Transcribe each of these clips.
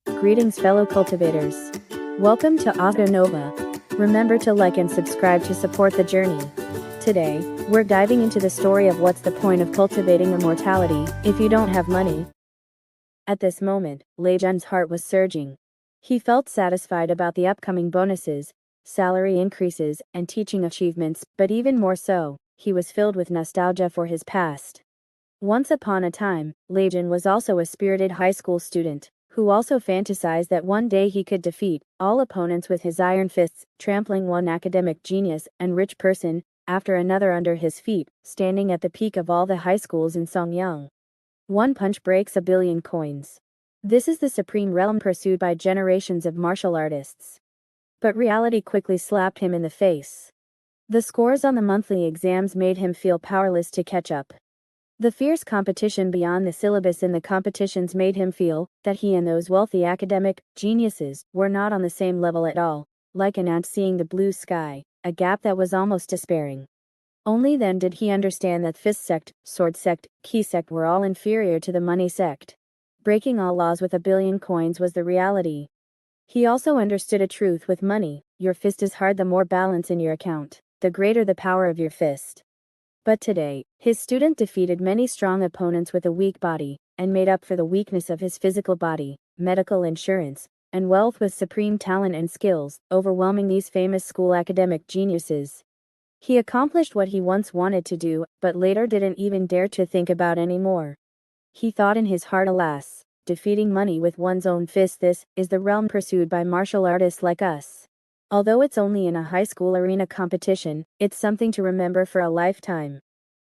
Greetings, fellow cultivators. Welcome to Oscar Nova. Remember to like and subscribe to support the journey. Today, we're diving into the story of what's the point of cultivating immortality if you don't have money. At this moment, Lei Jun's heart was surging. He felt satisfied about the upcoming bonuses, salary increases, and teaching achievements, but even more so, he was filled with nostalgia for his past. Once upon a time, Lei Jun was also a spirited high school student, who also fantasized that one day he could defeat all opponents with his iron fists, trampling one academic genius and rich person after another under his feet, standing at the peak of all the high schools in Xiong. One punch breaks 1,000,000,000 coins. This is the supreme realm pursued by generations of martial artists. But reality quickly slapped him in the face. The scores on the monthly exams made him feel powerless to catch up. The fierce competition beyond the syllabus in the competitions made him feel that he and those wealthy academic geniuses were not on the same level at all, like an ant seeing the blue sky, a gap that was almost despairing. Only then did he understand that fist sect, sword sect, key sect were all inferior to the money sect. Breaking all laws with 1,000,000,000 coins was the reality. He also understood a truth with money: your fist is hard, the more balance in your account, the greater the power of your fist. But today, his student defeated many strong opponents with a weak body, and made up for the weakness of his physical body, medical insurance, and wealth with supreme talent and skills, overwhelming these famous school academic geniuses. He accomplished what he once wanted to do, but later didn't even dare to think about anymore. He thought in his heart, alas, defeating money with one's own fist, this is the realm pursued by martial artists like us. Although it's only in a high school arena competition, it's something to remember for a lifetime.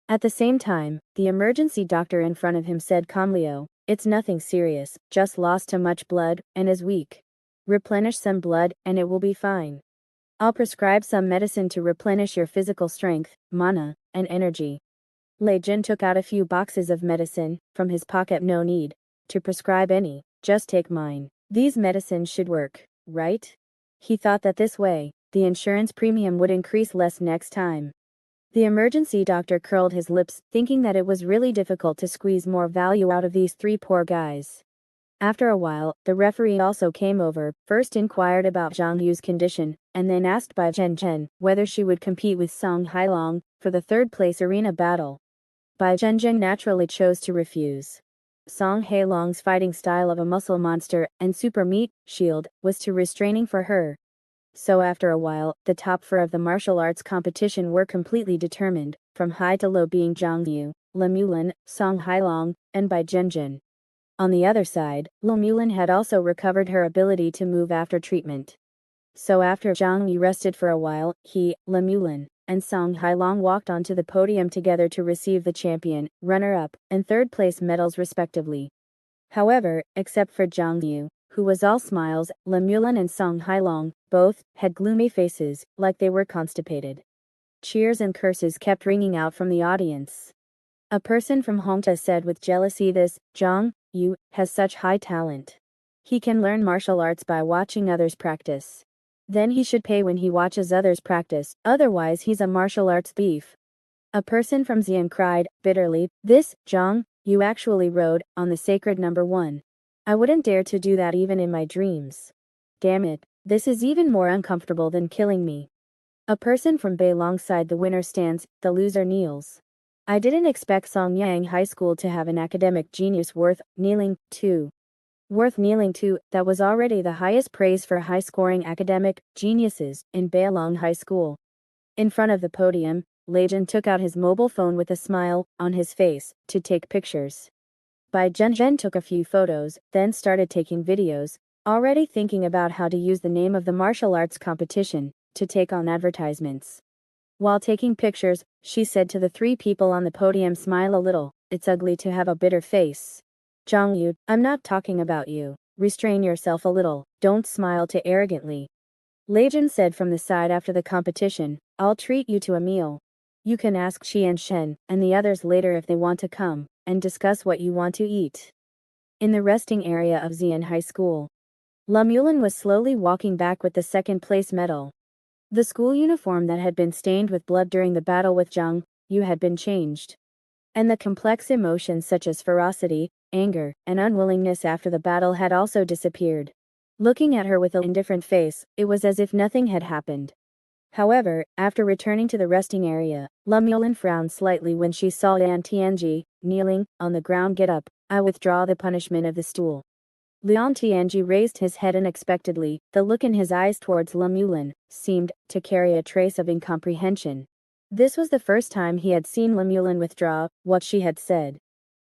At the same time, the emergency doctor in front of him said calmly, "Oh, it's nothing serious, just lost too much blood, and is weak. Replenish some blood, and it will be fine. I'll prescribe some medicine to replenish your physical strength, mana, and energy." Lei Jun took out a few boxes of medicine from his pocket. "No need to prescribe any, just take mine. These medicines should work, right?" He thought that this way, the insurance premium would increase less next time. The emergency doctor curled his lips, thinking that it was really difficult to squeeze more value out of these three poor guys. After a while, the referee also came over, first inquired about Zhang Yu's condition, and then asked Bai Zhenzhen whether she would compete with Song Hailong for the third-place arena battle. Bai Zhenzhen naturally chose to refuse. Song Hailong's fighting style of a muscle monster and super meat shield was too restraining for her. So after a while, the top four of the martial arts competition were completely determined, from high to low being Zhang Yu, Le Mulin, Song Hailong, and Bai Zhenzhen. On the other side, Le Mulin had also recovered her ability to move after treatment. So after Zhang Yu rested for a while, he, Le Mulin, and Song Hailong walked onto the podium together to receive the champion, runner-up, and third-place medals respectively. However, except for Zhang Yu, who was all smiles, Le Mulin and Song Hailong, both, had gloomy faces, like they were constipated. Cheers and curses kept ringing out from the audience. A person from Hongta said with jealousy, "This Zhang Yu has such high talent. He can learn martial arts by watching others practice. Then he should pay when he watches others practice, otherwise he's a martial arts thief." A person from Xiong cried, bitterly, "This Zhang Yu actually rode on the sacred number 1. I wouldn't dare to do that even in my dreams. Damn it, this is even more uncomfortable than killing me." A person from Beilong sighed, "The winner stands, the loser kneels. I didn't expect Songyang High School to have an academic genius worth kneeling to. That was already the highest praise for high-scoring academic geniuses in Beilong High School." In front of the podium, Lei Jun took out his mobile phone with a smile on his face to take pictures. Bai Zhenzhen took a few photos, then started taking videos, already thinking about how to use the name of the martial arts competition to take on advertisements. While taking pictures, she said to the three people on the podium, "Smile a little, it's ugly to have a bitter face. Zhang Yu, I'm not talking about you. Restrain yourself a little, don't smile too arrogantly." Lei Jun said from the side after the competition, "I'll treat you to a meal. You can ask Xian Shen and the others later if they want to come and discuss what you want to eat." In the resting area of Xian High School, Le Mulin was slowly walking back with the second-place medal. The school uniform that had been stained with blood during the battle with Zhang Yu had been changed. And the complex emotions such as ferocity, anger, and unwillingness after the battle had also disappeared. Looking at her with an indifferent face, it was as if nothing had happened. However, after returning to the resting area, Lemulin frowned slightly when she saw Lian Tianji, kneeling, on the ground. Get up, I withdraw the punishment of the stool. Lian Tianji raised his head unexpectedly. The look in his eyes towards Lemulin seemed to carry a trace of incomprehension. This was the first time he had seen Lemulin withdraw what she had said.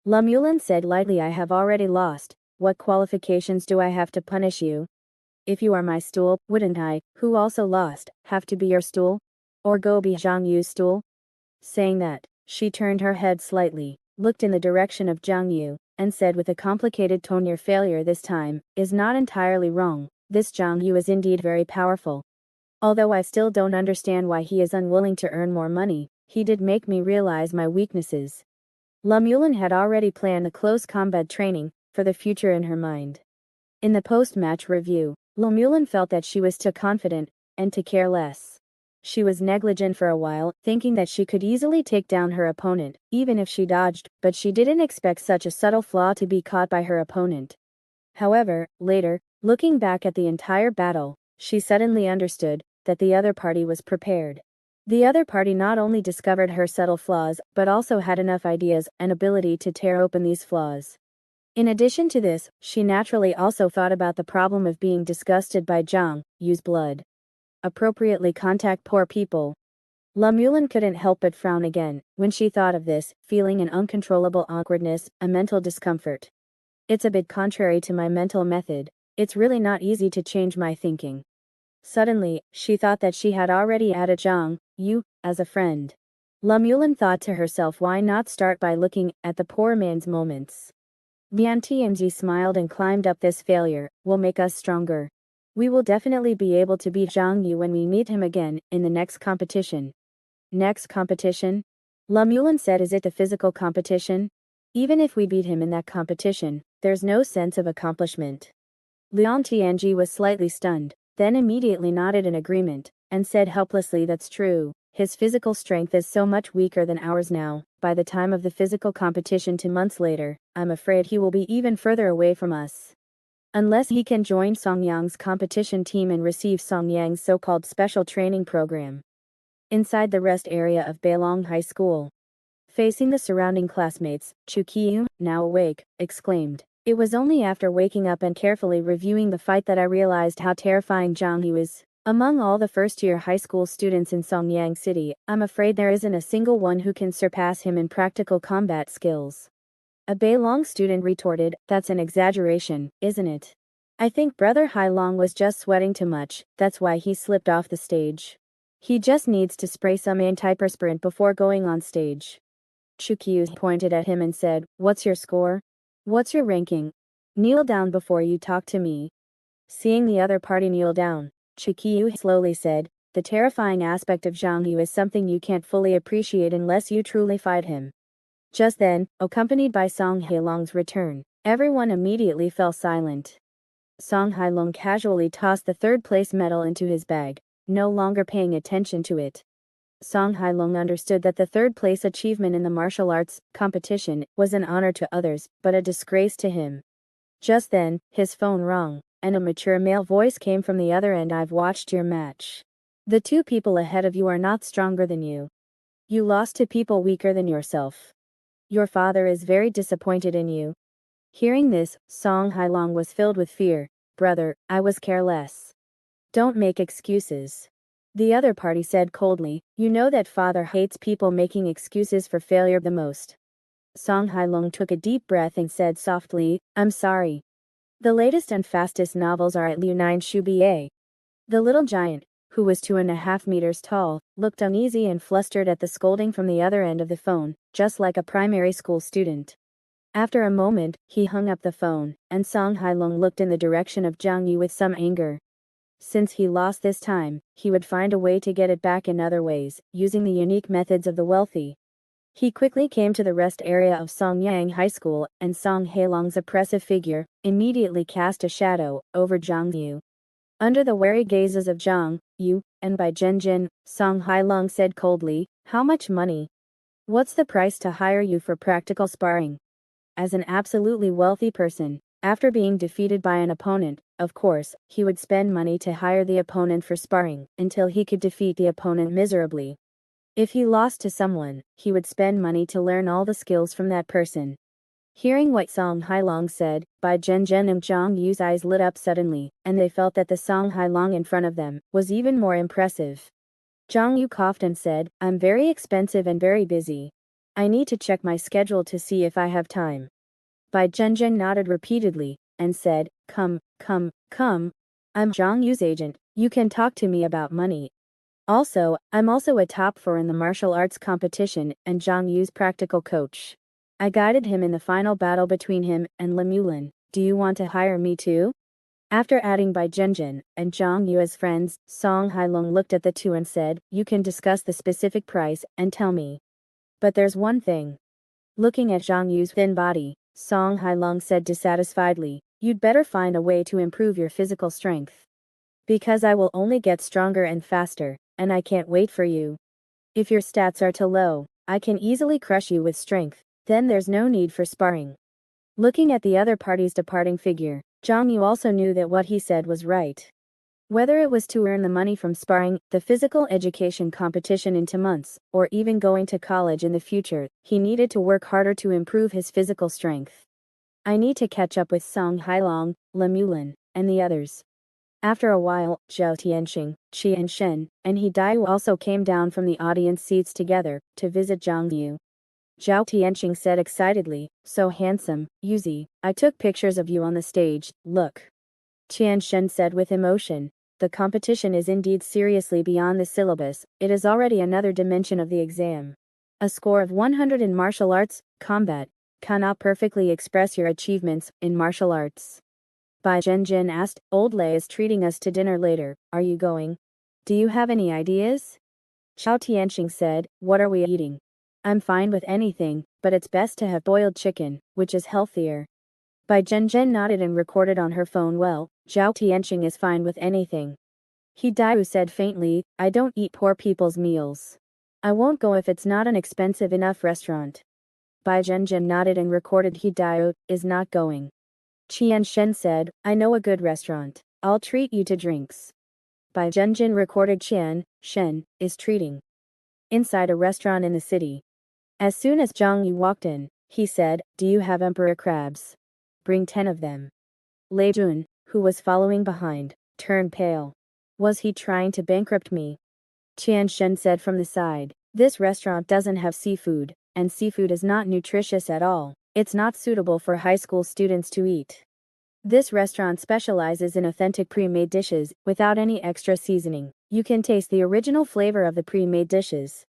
Lemulin said lightly, I have already lost. What qualifications do I have to punish you? If you are my stool, wouldn't I, who also lost, have to be your stool? Or go be Zhang Yu's stool? Saying that, she turned her head slightly, looked in the direction of Zhang Yu, and said with a complicated tone, your failure this time is not entirely wrong. This Zhang Yu is indeed very powerful. Although I still don't understand why he is unwilling to earn more money, he did make me realize my weaknesses. Lemulin had already planned the close combat training for the future in her mind. In the post-match review, Lemulin felt that she was too confident and to care less. She was negligent for a while, thinking that she could easily take down her opponent, even if she dodged, but she didn't expect such a subtle flaw to be caught by her opponent. However, later, looking back at the entire battle, she suddenly understood that the other party was prepared. The other party not only discovered her subtle flaws, but also had enough ideas and ability to tear open these flaws. In addition to this, she naturally also thought about the problem of being disgusted by Zhang Yu's blood. Appropriately contact poor people. Lemulin couldn't help but frown again when she thought of this, feeling an uncontrollable awkwardness, a mental discomfort. It's a bit contrary to my mental method. It's really not easy to change my thinking. Suddenly, she thought that she had already added Zhang Yu as a friend. Lemulin thought to herself, why not start by looking at the poor man's moments? Lian Tianji smiled and climbed up. This failure will make us stronger. We will definitely be able to beat Zhang Yu when we meet him again in the next competition. Next competition? Lemulin said, is it the physical competition? Even if we beat him in that competition, there's no sense of accomplishment. Lian Tianji was slightly stunned, then immediately nodded in agreement, and said helplessly, that's true. His physical strength is so much weaker than ours now. By the time of the physical competition 2 months later, I'm afraid he will be even further away from us. Unless he can join Song Yang's competition team and receive Song Yang's so-called special training program. Inside the rest area of Beilong High School, facing the surrounding classmates, Chu Qiyu, now awake, exclaimed, it was only after waking up and carefully reviewing the fight that I realized how terrifying Zhang Yu is. Among all the first-year high school students in Songyang City, I'm afraid there isn't a single one who can surpass him in practical combat skills. A Beilong student retorted, that's an exaggeration, isn't it? I think Brother Hailong was just sweating too much, that's why he slipped off the stage. He just needs to spray some antiperspirant before going on stage. Chukyu pointed at him and said, what's your score? What's your ranking? Kneel down before you talk to me. Seeing the other party kneel down, Chukyu slowly said, the terrifying aspect of Zhang Yu is something you can't fully appreciate unless you truly fight him. Just then, accompanied by Song Hailong's return, everyone immediately fell silent. Song Hailong casually tossed the third-place medal into his bag, no longer paying attention to it. Song Hailong understood that the third-place achievement in the martial arts competition was an honor to others, but a disgrace to him. Just then, his phone rang, and a mature male voice came from the other end. I've watched your match. The 2 people ahead of you are not stronger than you. You lost to people weaker than yourself. Your father is very disappointed in you. Hearing this, Song Hailong was filled with fear. Brother, I was careless. Don't make excuses. The other party said coldly, you know that father hates people making excuses for failure the most. Song Hailong took a deep breath and said softly, I'm sorry. The latest and fastest novels are at Liu Nine Shubier. The little giant, who was 2.5 meters tall, looked uneasy and flustered at the scolding from the other end of the phone, just like a primary school student. After a moment, he hung up the phone, and Song Hailong looked in the direction of Zhang Yu with some anger. Since he lost this time, he would find a way to get it back in other ways, using the unique methods of the wealthy. He quickly came to the rest area of Songyang High School, and Song Hailong's oppressive figure immediately cast a shadow over Zhang Yu. Under the wary gazes of Zhang Yu, and by Zhen, Song Hailong said coldly, how much money? What's the price to hire you for practical sparring? as an absolutely wealthy person. After being defeated by an opponent, of course, he would spend money to hire the opponent for sparring, until he could defeat the opponent miserably. If he lost to someone, he would spend money to learn all the skills from that person. Hearing what Song Hailong said, Bai Zhenzhen and Zhang Yu's eyes lit up suddenly, and they felt that the Song Hailong in front of them was even more impressive. Zhang Yu coughed and said, I'm very expensive and very busy. I need to check my schedule to see if I have time. Bai Zhenzhen nodded repeatedly, and said, Come. I'm Zhang Yu's agent, you can talk to me about money. Also, I'm also a top 4 in the martial arts competition and Zhang Yu's practical coach. I guided him in the final battle between him and Lemulin. Do you want to hire me too? After adding Bai Zhenzhen and Zhang Yu as friends, Song Hailong looked at the two and said, You can discuss the specific price and tell me. But there's one thing. Looking at Zhang Yu's thin body, Song Hailong said dissatisfiedly, You'd better find a way to improve your physical strength. Because I will only get stronger and faster, and I can't wait for you. If your stats are too low, I can easily crush you with strength, then there's no need for sparring. Looking at the other party's departing figure, Zhang Yu also knew that what he said was right. Whether it was to earn the money from sparring, the physical education competition in 2 months, or even going to college in the future, he needed to work harder to improve his physical strength. I need to catch up with Song Hailong, Lemulin, and the others. After a while, Zhao Tianxing, Qian Shen, and He Daiwu also came down from the audience seats together, to visit Zhang Yu. Zhao Tianxing said excitedly, So handsome, Yuzi, I took pictures of you on the stage, look. Qian Shen said with emotion, The competition is indeed seriously beyond the syllabus, it is already another dimension of the exam. A score of 100 in martial arts, combat, cannot perfectly express your achievements in martial arts. Bai Zhenzhen asked, Old Lei is treating us to dinner later, are you going? Do you have any ideas? Zhao Tianxing said, What are we eating? I'm fine with anything, but it's best to have boiled chicken, which is healthier. Bai Zhenzhen nodded and recorded on her phone. Well, Zhao Tianxing is fine with anything. He Daiwu said faintly, I don't eat poor people's meals. I won't go if it's not an expensive enough restaurant. Bai Zhenzhen nodded and recorded. He Daiwu is not going. Qian Shen said, I know a good restaurant. I'll treat you to drinks. Bai Zhenzhen recorded. Qian Shen is treating. Inside a restaurant in the city. As soon as Zhang Yu walked in, he said, Do you have emperor crabs? Bring 10 of them. Lei Jun, who was following behind, turned pale. Was he trying to bankrupt me? Qian Shen said from the side, This restaurant doesn't have seafood, and seafood is not nutritious at all. It's not suitable for high school students to eat. This restaurant specializes in authentic pre-made dishes, without any extra seasoning. You can taste the original flavor of the pre-made dishes.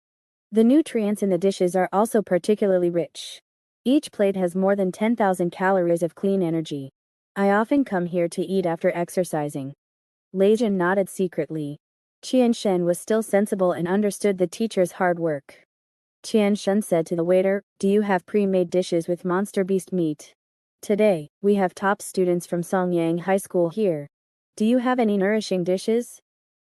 The nutrients in the dishes are also particularly rich. Each plate has more than 10,000 calories of clean energy. I often come here to eat after exercising. Lei Jun nodded secretly. Qian Shen was still sensible and understood the teacher's hard work. Qian Shen said to the waiter, Do you have pre-made dishes with monster beast meat? Today, we have top students from Songyang High School here. Do you have any nourishing dishes?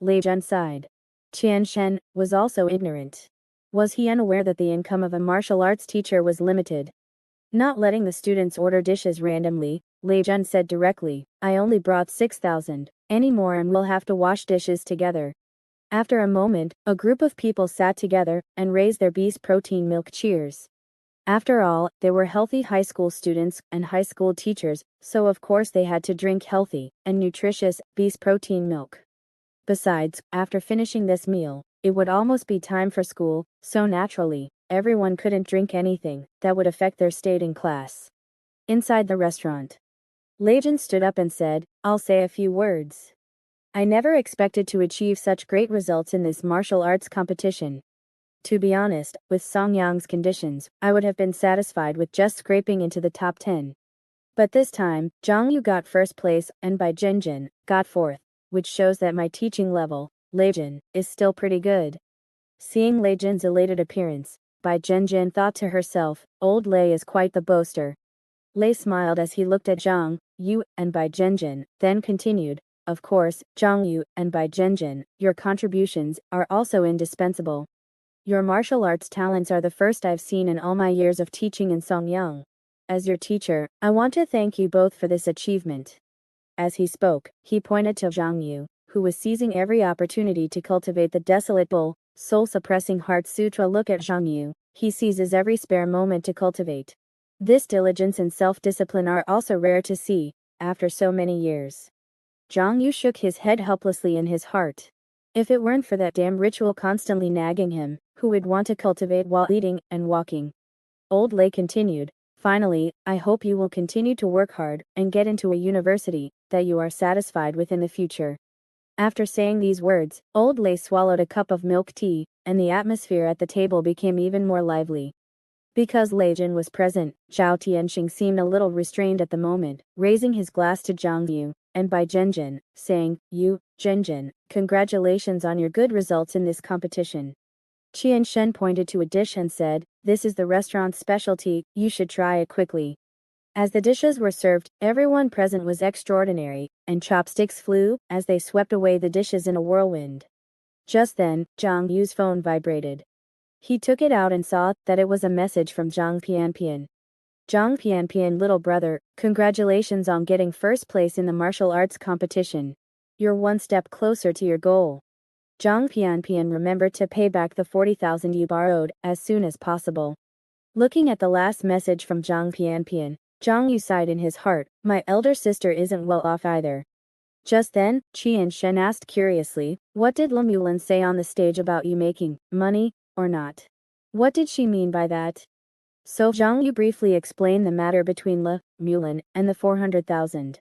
Lei Jun sighed. Qian Shen was also ignorant. Was he unaware that the income of a martial arts teacher was limited? Not letting the students order dishes randomly, Lei Jun said directly, I only brought 6,000, any more and we'll have to wash dishes together. After a moment, a group of people sat together and raised their beast protein milk cheers. After all, they were healthy high school students and high school teachers, so of course they had to drink healthy and nutritious beast protein milk. Besides, after finishing this meal, it would almost be time for school, so naturally, everyone couldn't drink anything that would affect their state in class. Inside the restaurant, Lei Jun stood up and said, I'll say a few words. I never expected to achieve such great results in this martial arts competition. To be honest, with Songyang's conditions, I would have been satisfied with just scraping into the top 10. But this time, Zhang Yu got first place and Bai Zhenzhen got fourth, which shows that my teaching level, Lei Jun, is still pretty good. Seeing Lei Jun's elated appearance, Bai Zhenzhen thought to herself, Old Lei is quite the boaster. Lei smiled as he looked at Zhang Yu and Bai Zhenzhen, then continued, Of course, Zhang Yu and Bai Zhenzhen, your contributions are also indispensable. Your martial arts talents are the first I've seen in all my years of teaching in Songyang. as your teacher, I want to thank you both for this achievement. As he spoke, he pointed to Zhang Yu, who was seizing every opportunity to cultivate the desolate bull, soul-suppressing heart sutra. Look at Zhang Yu, he seizes every spare moment to cultivate. This diligence and self-discipline are also rare to see, after so many years. Zhang Yu shook his head helplessly in his heart. If it weren't for that damn ritual constantly nagging him, who would want to cultivate while eating and walking? Old Lei continued, finally, I hope you will continue to work hard and get into a university that you are satisfied with in the future. After saying these words, Old Lei swallowed a cup of milk tea, and the atmosphere at the table became even more lively. Because Lei Jin was present, Zhao Tianxing seemed a little restrained at the moment, raising his glass to Zhang Yu, and by Zhenjin, saying, You, Zhenjin, congratulations on your good results in this competition. Qian Shen pointed to a dish and said, This is the restaurant's specialty, you should try it quickly. As the dishes were served, everyone present was extraordinary, and chopsticks flew as they swept away the dishes in a whirlwind. Just then, Zhang Yu's phone vibrated. He took it out and saw that it was a message from Zhang Pianpian. Zhang Pianpian, little brother, congratulations on getting first place in the martial arts competition. You're one step closer to your goal. Zhang Pianpian remembered to pay back the 40,000 you borrowed as soon as possible. Looking at the last message from Zhang Pianpian, Zhang Yu sighed in his heart, my elder sister isn't well off either. Just then, Qian Shen asked curiously, what did Le Moulin say on the stage about you making money, or not? What did she mean by that? So Zhang Yu briefly explained the matter between Le Moulin and the 400,000.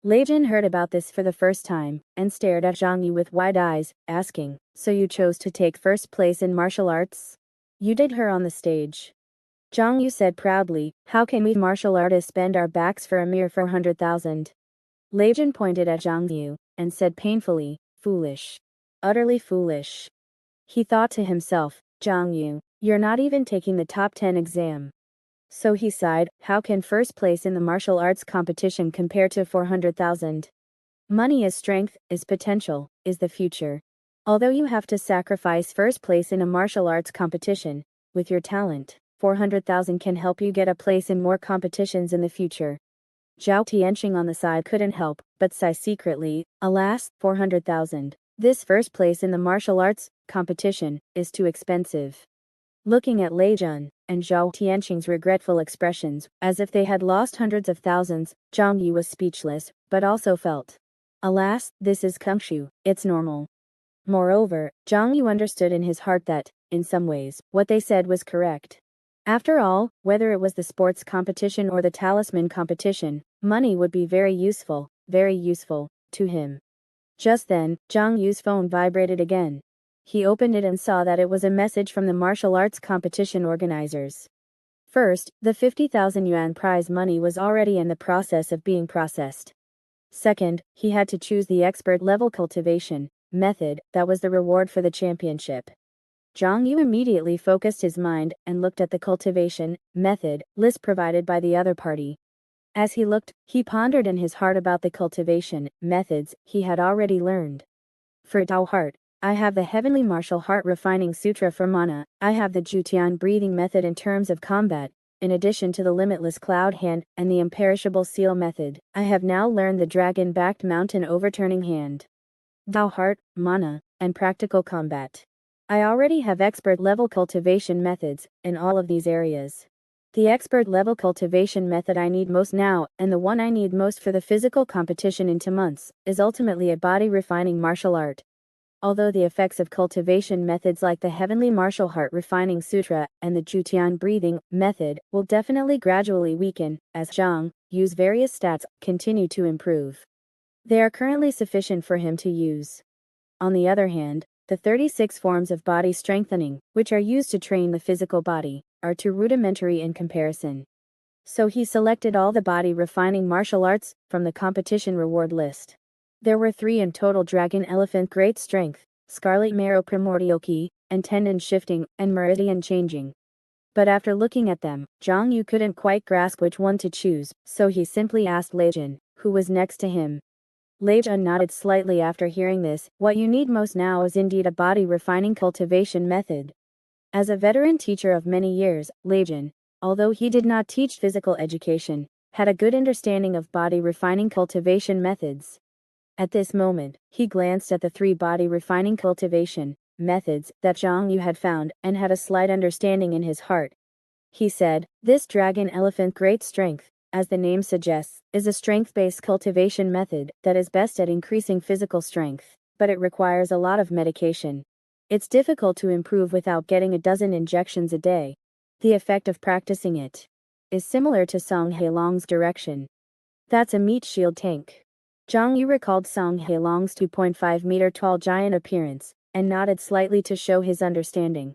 Lei Jin heard about this for the first time, and stared at Zhang Yu with wide eyes, asking, so you chose to take first place in martial arts? You did her on the stage. Zhang Yu said proudly, how can we martial artists bend our backs for a mere 400,000? Lei Jin pointed at Zhang Yu, and said painfully, foolish. Utterly foolish. He thought to himself, Zhang Yu, you're not even taking the top 10 exam. So he sighed, how can first place in the martial arts competition compare to 400,000? Money is strength, is potential, is the future. Although you have to sacrifice first place in a martial arts competition, with your talent, 400,000 can help you get a place in more competitions in the future. Zhao Tianxing on the side couldn't help but sigh secretly, alas, 400,000. This first place in the martial arts competition is too expensive. Looking at Lei Jun and Zhao Tianxing's regretful expressions, as if they had lost hundreds of thousands, Zhang Yu was speechless, but also felt. Alas, this is Kungshu, it's normal. Moreover, Zhang Yu understood in his heart that, in some ways, what they said was correct. After all, whether it was the sports competition or the talisman competition, money would be very useful, to him. Just then, Zhang Yu's phone vibrated again. He opened it and saw that it was a message from the martial arts competition organizers. First, the 50,000 yuan prize money was already in the process of being processed. Second, he had to choose the expert-level cultivation method that was the reward for the championship. Zhang Yu immediately focused his mind and looked at the cultivation method list provided by the other party. As he looked, he pondered in his heart about the cultivation methods he had already learned. For Tao Heart, I have the Heavenly Martial Heart Refining Sutra for mana, I have the Jutian breathing method in terms of combat, in addition to the Limitless Cloud Hand and the Imperishable Seal method, I have now learned the Dragon-backed Mountain Overturning Hand. Tao Heart, mana, and practical combat. I already have expert-level cultivation methods in all of these areas. The expert-level cultivation method I need most now, and the one I need most for the physical competition in 2 months, is ultimately a body-refining martial art. Although the effects of cultivation methods like the Heavenly Martial Heart Refining Sutra and the Jutian breathing method will definitely gradually weaken as Zhang Yu's various stats continue to improve. They are currently sufficient for him to use. On the other hand, the 36 forms of body strengthening, which are used to train the physical body, are too rudimentary in comparison. So he selected all the body refining martial arts from the competition reward list. There were 3 in total: Dragon Elephant Great Strength, Scarlet Marrow Primordial Key, and Tendon Shifting, and Meridian Changing. But after looking at them, Zhang Yu couldn't quite grasp which one to choose, so he simply asked Lei Jun, who was next to him. Lei Jun nodded slightly after hearing this. What you need most now is indeed a body refining cultivation method. As a veteran teacher of many years, Lei Jun although he did not teach physical education, had a good understanding of body refining cultivation methods. At this moment, he glanced at the 3 body refining cultivation methods that Xiong Yu had found and had a slight understanding in his heart. He said, "This dragon elephant great strength, as the name suggests, is a strength-based cultivation method that is best at increasing physical strength, but it requires a lot of medication. It's difficult to improve without getting a dozen injections a day. The effect of practicing it is similar to Song Heilong's direction. That's a meat shield tank." Xiong Yu recalled Song Heilong's 2.5-meter tall giant appearance, and nodded slightly to show his understanding.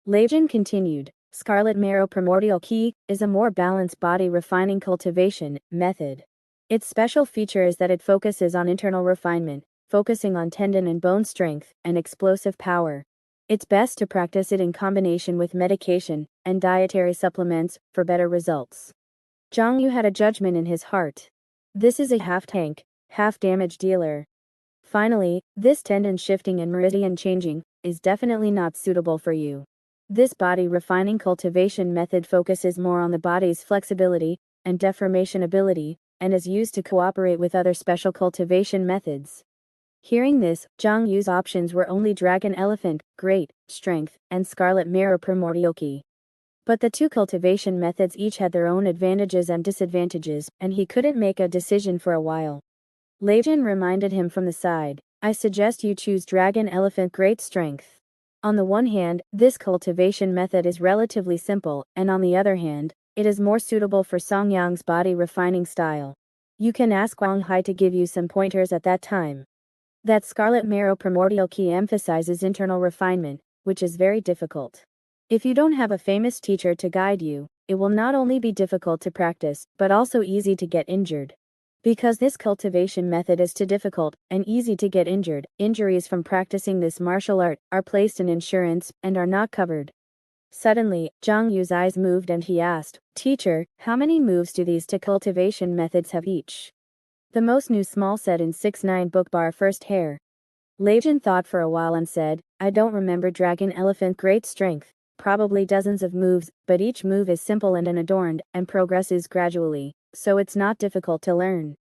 Leijin continued, "Scarlet Marrow Primordial Key is a more balanced body refining cultivation method. Its special feature is that it focuses on internal refinement, focusing on tendon and bone strength and explosive power. It's best to practice it in combination with medication and dietary supplements for better results." Xiong Yu had a judgment in his heart. This is a half-tank, half-damage dealer. Finally, this tendon shifting and meridian changing is definitely not suitable for you. This body refining cultivation method focuses more on the body's flexibility and deformation ability, and is used to cooperate with other special cultivation methods. Hearing this, Xiong Yu's options were only Dragon Elephant, Great Strength, and Scarlet Mirror Primordial Key. But the 2 cultivation methods each had their own advantages and disadvantages, and he couldn't make a decision for a while. Leijin reminded him from the side, "I suggest you choose Dragon Elephant Great Strength. On the one hand, this cultivation method is relatively simple, and on the other hand, it is more suitable for Song Yang's body refining style. You can ask Wang Hai to give you some pointers at that time." That Scarlet Marrow Primordial Key emphasizes internal refinement, which is very difficult. If you don't have a famous teacher to guide you, it will not only be difficult to practice, but also easy to get injured. Because this cultivation method is too difficult and easy to get injured, injuries from practicing this martial art are placed in insurance and are not covered. Suddenly, Xiong Yu's eyes moved and he asked, "Teacher, how many moves do these 2 cultivation methods have each?" The most new small said in 6-9 book bar first hair. Leijin thought for a while and said, "I don't remember Dragon Elephant Great Strength, probably dozens of moves, but each move is simple and unadorned, and progresses gradually, so it's not difficult to learn.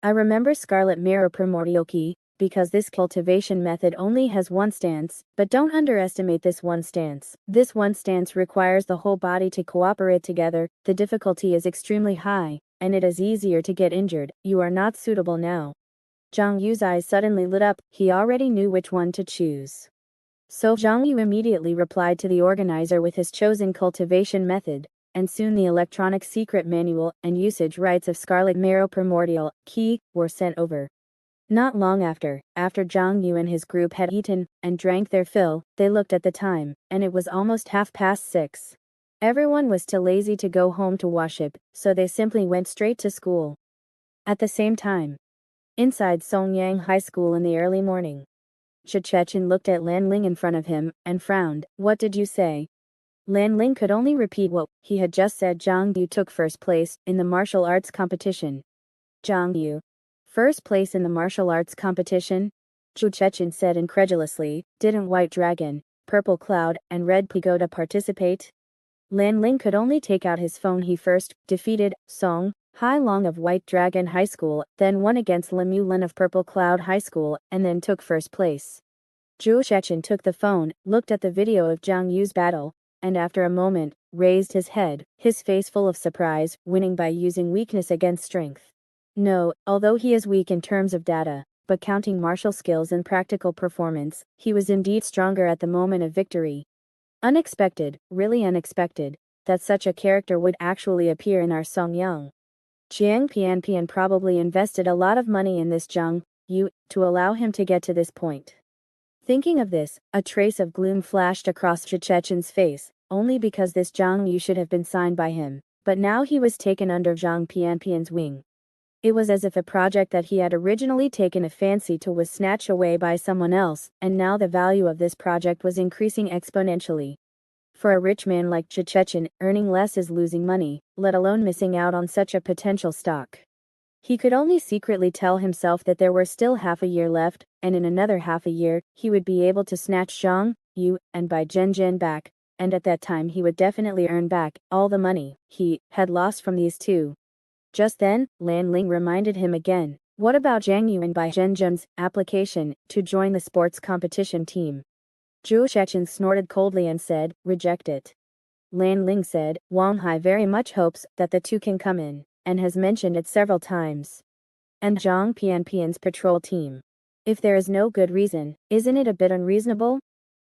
I remember Scarlet Mirror Primordial Key, because this cultivation method only has one stance, but don't underestimate this one stance. This one stance requires the whole body to cooperate together, the difficulty is extremely high, and it is easier to get injured. You are not suitable now." Xiong Yu's eyes suddenly lit up, he already knew which one to choose. So Xiong Yu immediately replied to the organizer with his chosen cultivation method, and soon the electronic secret manual and usage rights of Scarlet Marrow Primordial Key were sent over. Not long after Xiong Yu and his group had eaten and drank their fill, they looked at the time, and it was almost 6:30. Everyone was too lazy to go home to worship, so they simply went straight to school. At the same time, inside Songyang High School in the early morning, Chechen looked at Lan Ling in front of him and frowned. "What did you say?" Lan Ling could only repeat what he had just said. Xiong Yu took first place in the martial arts competition. Xiong Yu, first place in the martial arts competition? Chechen said incredulously. "Didn't White Dragon, Purple Cloud, and Red Pagoda participate?" Lan Ling could only take out his phone. He first defeated Song Hai Long of White Dragon High School, then won against Lemu Lin of Purple Cloud High School, and then took first place. Zhu Shechen took the phone, looked at the video of Xiong Yu's battle, and after a moment, raised his head, his face full of surprise, winning by using weakness against strength. No, although he is weak in terms of data, but counting martial skills and practical performance, he was indeed stronger at the moment of victory. Unexpected, really unexpected, that such a character would actually appear in our Songyang. Chiang Pian probably invested a lot of money in this Xiong Yu to allow him to get to this point. Thinking of this, a trace of gloom flashed across Chechen's face, only because this Xiong Yu should have been signed by him, but now he was taken under Zhang Pian's wing. It was as if a project that he had originally taken a fancy to was snatched away by someone else, and now the value of this project was increasing exponentially. For a rich man like Chechen, earning less is losing money, let alone missing out on such a potential stock. He could only secretly tell himself that there were still half a year left, and in another half a year, he would be able to snatch Xiong Yu and buy Zhen back, and at that time he would definitely earn back all the money he had lost from these two. Just then, Lan Ling reminded him again, what about Zhang Yuan by Zhenjian's application to join the sports competition team? Zhu Sheqin snorted coldly and said, reject it. Lan Ling said, Wang Hai very much hopes that the two can come in, and has mentioned it several times. And Zhang Pianpian's patrol team. If there is no good reason, isn't it a bit unreasonable?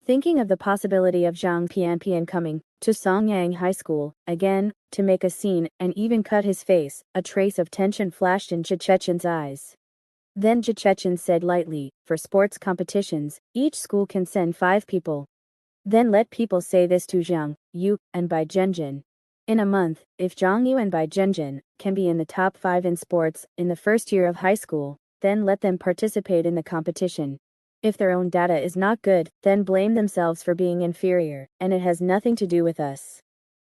Thinking of the possibility of Zhang Pianpian coming to Songyang High School, again, to make a scene and even cut his face, a trace of tension flashed in Zhechechen's eyes. Then Zhechechen said lightly, for sports competitions, each school can send 5 people. Then let people say this to Zhang Yu and Bai Zhenjin. In a month, if Zhang Yu and Bai Zhenjin can be in the top 5 in sports in the first year of high school, then let them participate in the competition. If their own data is not good, then blame themselves for being inferior, and it has nothing to do with us.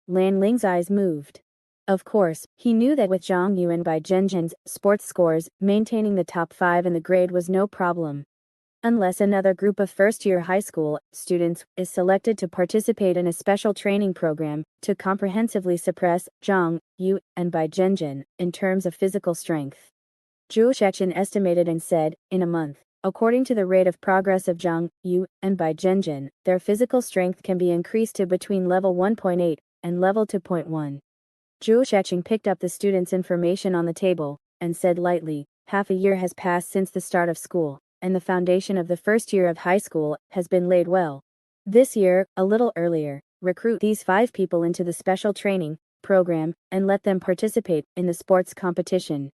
Lan Ling's eyes moved. Of course, he knew that with Zhang Yu and Bai Zhenjin's sports scores, maintaining the top 5 in the grade was no problem. Unless another group of first-year high school students is selected to participate in a special training program to comprehensively suppress Zhang Yu and Bai Zhenjin in terms of physical strength. Zhu Sheqin estimated and said, in a month, according to the rate of progress of Zhang Yu and Bai Zhenjin, their physical strength can be increased to between level 1.8 and level 2.1. Zhu Sheqin picked up the students' information on the table and said lightly, half a year has passed since the start of school, and the foundation of the first year of high school has been laid well. This year, a little earlier, recruit these 5 people into the special training program and let them participate in the sports competition.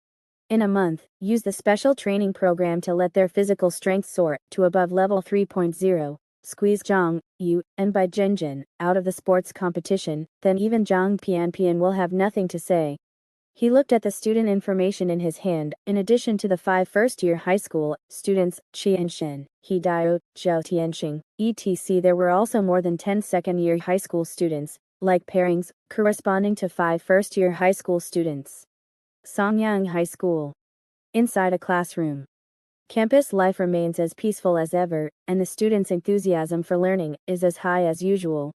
In a month, use the special training program to let their physical strength soar to above level 3.0, squeeze Zhang Yu and Bai Zhenjin out of the sports competition, then even Zhang Pianpian will have nothing to say. He looked at the student information in his hand. In addition to the 5 first-year high school students, Qianshen, He Dao, Zhao Tianxing, etc., there were also more than 10 second-year high school students, like pairings, corresponding to 5 first-year high school students. Songyang High School. Inside a classroom. Campus life remains as peaceful as ever, and the students' enthusiasm for learning is as high as usual.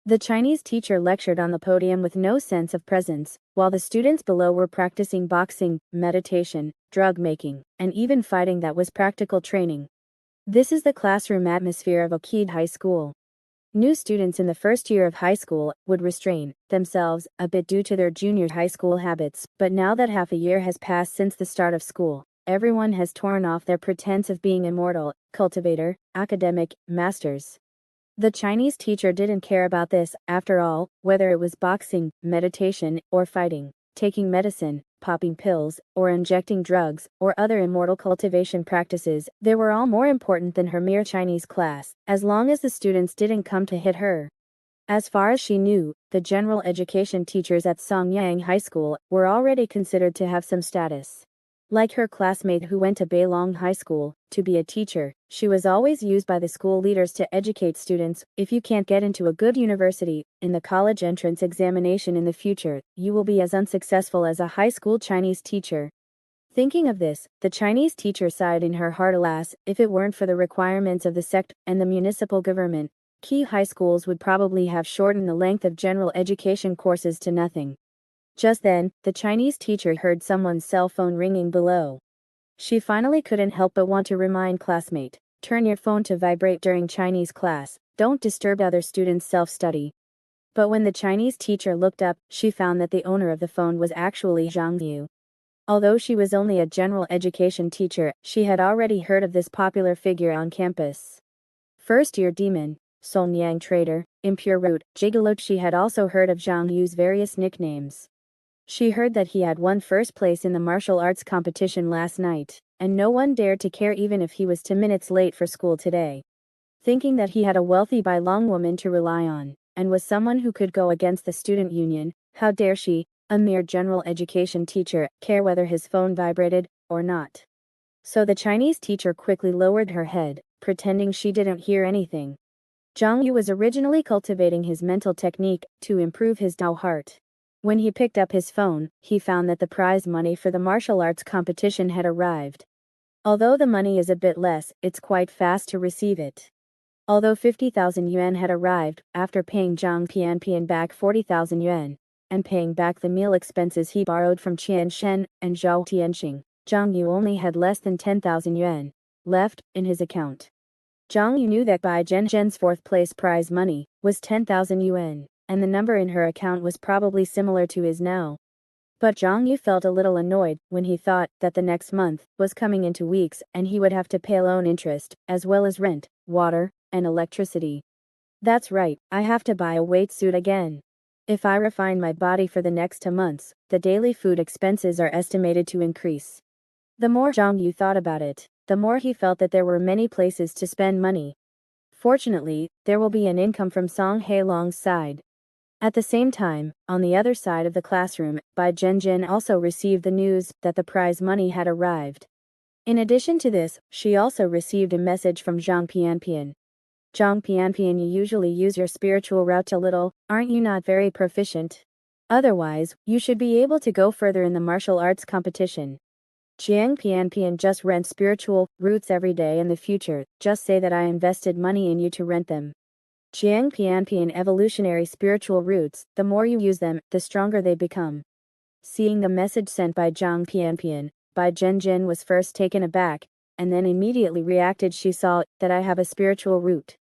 The Chinese teacher lectured on the podium with no sense of presence, while the students below were practicing boxing, meditation, drug making, and even fighting that was practical training. This is the classroom atmosphere of Okid High School. New students in the first year of high school would restrain themselves a bit due to their junior high school habits, but now that half a year has passed since the start of school, everyone has torn off their pretense of being immortal, cultivator, academic, masters. The Chinese teacher didn't care about this, after all, whether it was boxing, meditation, or fighting, taking medicine, popping pills, or injecting drugs, or other immortal cultivation practices, they were all more important than her mere Chinese class, as long as the students didn't come to hit her. As far as she knew, the general education teachers at Songyang High School were already considered to have some status. Like her classmate who went to Beilong High School, to be a teacher, she was always used by the school leaders to educate students. If you can't get into a good university, in the college entrance examination in the future, you will be as unsuccessful as a high school Chinese teacher. Thinking of this, the Chinese teacher sighed in her heart. Alas, if it weren't for the requirements of the sect and the municipal government, key high schools would probably have shortened the length of general education courses to nothing. Just then, the Chinese teacher heard someone's cell phone ringing below. She finally couldn't help but want to remind classmate, turn your phone to vibrate during Chinese class, don't disturb other students' self-study. But when the Chinese teacher looked up, she found that the owner of the phone was actually Zhang Yu. Although she was only a general education teacher, she had already heard of this popular figure on campus. First-year demon, Songyang trader, impure root, gigolo. She had also heard of Zhang Yu's various nicknames. She heard that he had won first place in the martial arts competition last night, and no one dared to care even if he was 2 minutes late for school today. Thinking that he had a wealthy Bailong woman to rely on, and was someone who could go against the student union, how dare she, a mere general education teacher, care whether his phone vibrated or not? So the Chinese teacher quickly lowered her head, pretending she didn't hear anything. Zhang Yu was originally cultivating his mental technique to improve his Dao heart. When he picked up his phone, he found that the prize money for the martial arts competition had arrived. Although the money is a bit less, it's quite fast to receive it. Although 50,000 yuan had arrived, after paying Zhang Pianpian back 40,000 yuan, and paying back the meal expenses he borrowed from Qian Shen and Zhao Tianxing, Zhang Yu only had less than 10,000 yuan left in his account. Zhang Yu knew that Bai Zhen's fourth-place prize money was 10,000 yuan, and the number in her account was probably similar to his now. But Zhang Yu felt a little annoyed when he thought that the next month was coming into weeks and he would have to pay loan interest, as well as rent, water, and electricity. That's right, I have to buy a weight suit again. If I refine my body for the next 2 months, the daily food expenses are estimated to increase. The more Zhang Yu thought about it, the more he felt that there were many places to spend money. Fortunately, there will be an income from Song Heilong's side. At the same time, on the other side of the classroom, Bai Zhenjin also received the news that the prize money had arrived. In addition to this, she also received a message from Zhang Pianpian. Zhang Pianpian, you usually use your spiritual route a little, aren't you not very proficient? Otherwise, you should be able to go further in the martial arts competition. Zhang Pianpian, just rent spiritual routes every day in the future, just say that I invested money in you to rent them. Xiong Pianpian evolutionary spiritual roots, the more you use them, the stronger they become. Seeing the message sent by Zhang Pianpian, Bai Zhenjin was first taken aback, and then immediately reacted. She saw that I have a spiritual root.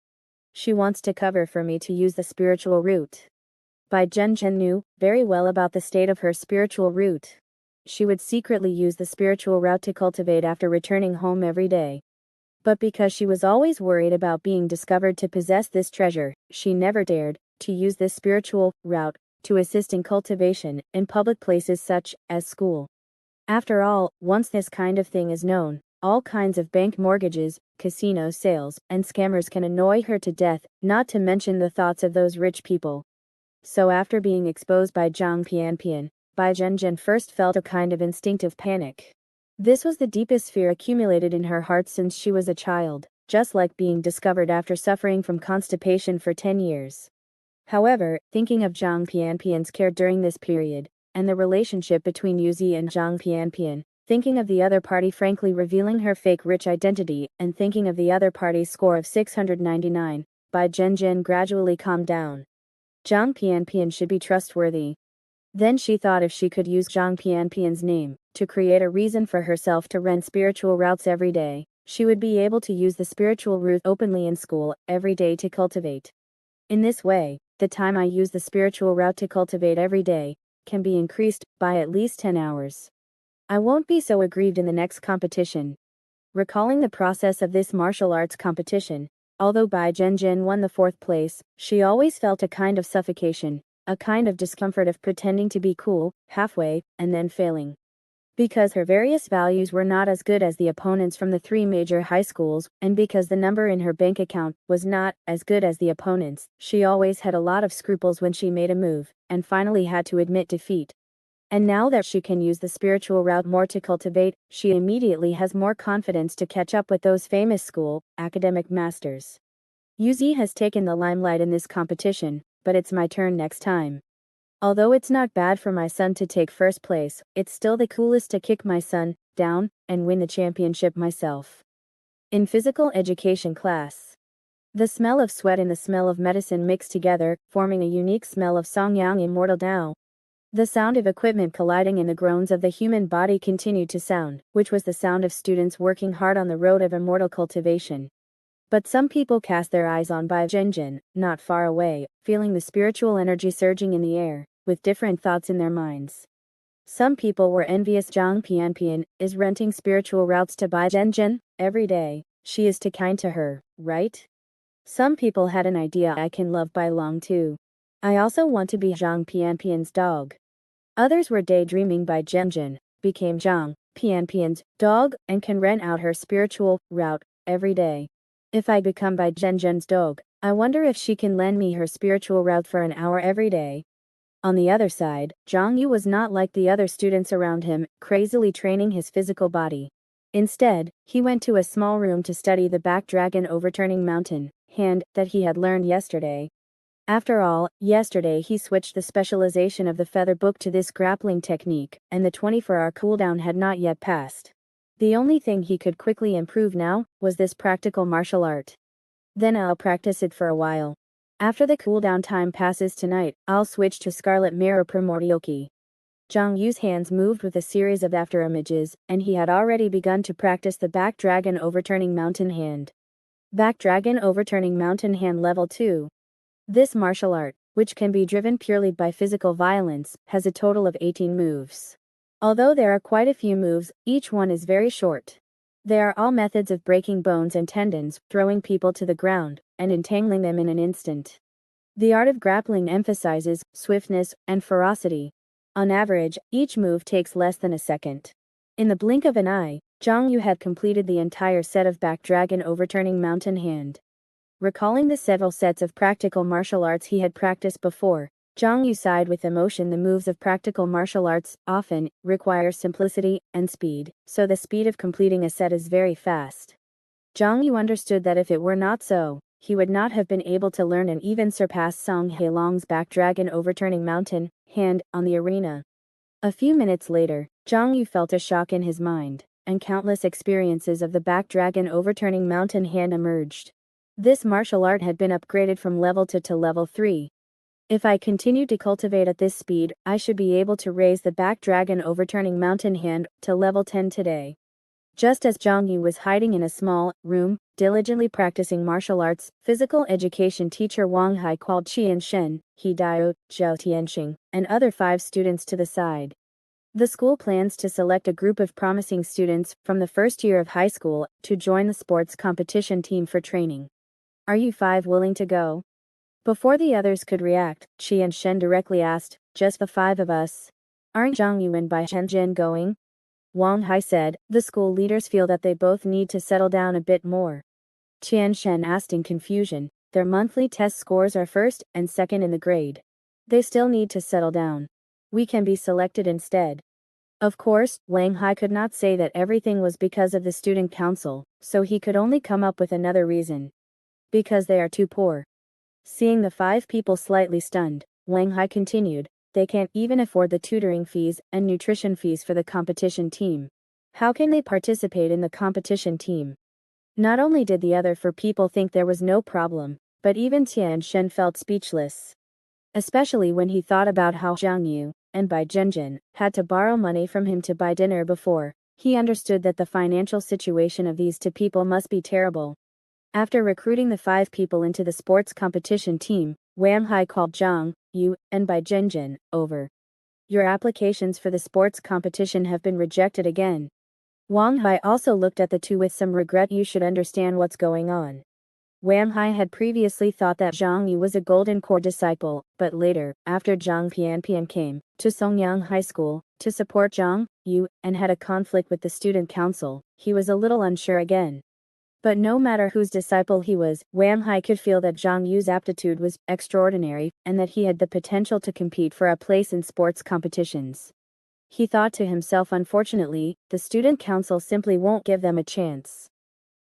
She wants to cover for me to use the spiritual root. Bai Zhenjin knew very well about the state of her spiritual root. She would secretly use the spiritual route to cultivate after returning home every day. But because she was always worried about being discovered to possess this treasure, she never dared to use this spiritual route to assist in cultivation in public places such as school. After all, once this kind of thing is known, all kinds of bank mortgages, casino sales, and scammers can annoy her to death, not to mention the thoughts of those rich people. So after being exposed by Zhang Pianpian, Bai Zhenjin first felt a kind of instinctive panic. This was the deepest fear accumulated in her heart since she was a child, just like being discovered after suffering from constipation for 10 years. However, thinking of Zhang Pianpian's care during this period, and the relationship between Yuzi and Zhang Pianpian, thinking of the other party frankly revealing her fake rich identity, and thinking of the other party's score of 699, Bai Zhenjin gradually calmed down. Zhang Pianpian should be trustworthy. Then she thought if she could use Zhang Pianpian's name to create a reason for herself to rent spiritual routes every day, she would be able to use the spiritual route openly in school every day to cultivate. In this way, the time I use the spiritual route to cultivate every day can be increased by at least 10 hours. I won't be so aggrieved in the next competition. Recalling the process of this martial arts competition, although Bai Zhenjin won the 4th place, she always felt a kind of suffocation, a kind of discomfort of pretending to be cool, halfway, and then failing. Because her various values were not as good as the opponents from the 3 major high schools, and because the number in her bank account was not as good as the opponents, she always had a lot of scruples when she made a move, and finally had to admit defeat. And now that she can use the spiritual route more to cultivate, she immediately has more confidence to catch up with those famous school, academic masters. Yuzi has taken the limelight in this competition, but it's my turn next time. Although it's not bad for my son to take 1st place, it's still the coolest to kick my son down and win the championship myself. In physical education class, the smell of sweat and the smell of medicine mix together, forming a unique smell of Songyang immortal Tao. The sound of equipment colliding and the groans of the human body continued to sound, which was the sound of students working hard on the road of immortal cultivation. But some people cast their eyes on Bai Zhenjin, not far away, feeling the spiritual energy surging in the air, with different thoughts in their minds. Some people were envious. Zhang Pianpian is renting spiritual routes to Bai Zhenjin every day. She is too kind to her, right? Some people had an idea I can love Bai Long too. I also want to be Zhang Pianpian's dog. Others were daydreaming Bai Zhenjin became Zhang Pianpian's dog and can rent out her spiritual route every day. If I become Bai Zhenjin's dog, I wonder if she can lend me her spiritual route for an hour every day. On the other side, Zhang Yu was not like the other students around him, crazily training his physical body. Instead, he went to a small room to study the back dragon overturning mountain hand that he had learned yesterday. After all, yesterday he switched the specialization of the feather book to this grappling technique, and the 24-hour cooldown had not yet passed. The only thing he could quickly improve now was this practical martial art. Then I'll practice it for a while. After the cooldown time passes tonight, I'll switch to Scarlet Mirror Primordial Key. Zhang Yu's hands moved with a series of after images, and he had already begun to practice the Back Dragon Overturning Mountain Hand. Back Dragon Overturning Mountain Hand Level 2. This martial art, which can be driven purely by physical violence, has a total of 18 moves. Although there are quite a few moves, each one is very short. They are all methods of breaking bones and tendons, throwing people to the ground, and entangling them in an instant. The art of grappling emphasizes swiftness and ferocity. On average, each move takes less than a second. In the blink of an eye, Zhang Yu had completed the entire set of Back Dragon Overturning Mountain Hand. Recalling the several sets of practical martial arts he had practiced before, Zhang Yu sighed with emotion. The moves of practical martial arts often require simplicity and speed, so the speed of completing a set is very fast. Zhang Yu understood that if it were not so, he would not have been able to learn and even surpass Song Heilong's Back Dragon Overturning Mountain Hand on the arena. A few minutes later, Zhang Yu felt a shock in his mind, and countless experiences of the Back Dragon Overturning Mountain Hand emerged. This martial art had been upgraded from level 2 to level 3. If I continue to cultivate at this speed, I should be able to raise the Back Dragon Overturning Mountain Hand to level 10 today. Just as Zhang Yu was hiding in a small room, diligently practicing martial arts, physical education teacher Wang Hai called Qian Shen, He Dao, Zhao Tianxing, and other 5 students to the side. The school plans to select a group of promising students from the first year of high school to join the sports competition team for training. Are you 5 willing to go? Before the others could react, Qian Shen directly asked, just the 5 of us? Aren't Zhang Yu and Bai Shenzhen going? Wang Hai said, the school leaders feel that they both need to settle down a bit more. Qian Shen asked in confusion, their monthly test scores are first and second in the grade. They still need to settle down. We can be selected instead. Of course, Wang Hai could not say that everything was because of the student council, so he could only come up with another reason. Because they are too poor. Seeing the 5 people slightly stunned, Wang Hai continued, they can't even afford the tutoring fees and nutrition fees for the competition team. How can they participate in the competition team? Not only did the other 4 people think there was no problem, but even Tian Shen felt speechless. Especially when he thought about how Zhang Yu and Bai Zhenjin had to borrow money from him to buy dinner before, he understood that the financial situation of these 2 people must be terrible. After recruiting the 5 people into the sports competition team, Wang Hai called Zhang Yu and Bai Zhenjin over. Your applications for the sports competition have been rejected again. Wang Hai also looked at the 2 with some regret. You should understand what's going on. Wang Hai had previously thought that Zhang Yu was a Golden Core disciple, but later, after Zhang Pianpian came to Songyang High School to support Zhang Yu and had a conflict with the student council, he was a little unsure again. But no matter whose disciple he was, Wang Hai could feel that Zhang Yu's aptitude was extraordinary and that he had the potential to compete for a place in sports competitions. He thought to himself, unfortunately, the student council simply won't give them a chance.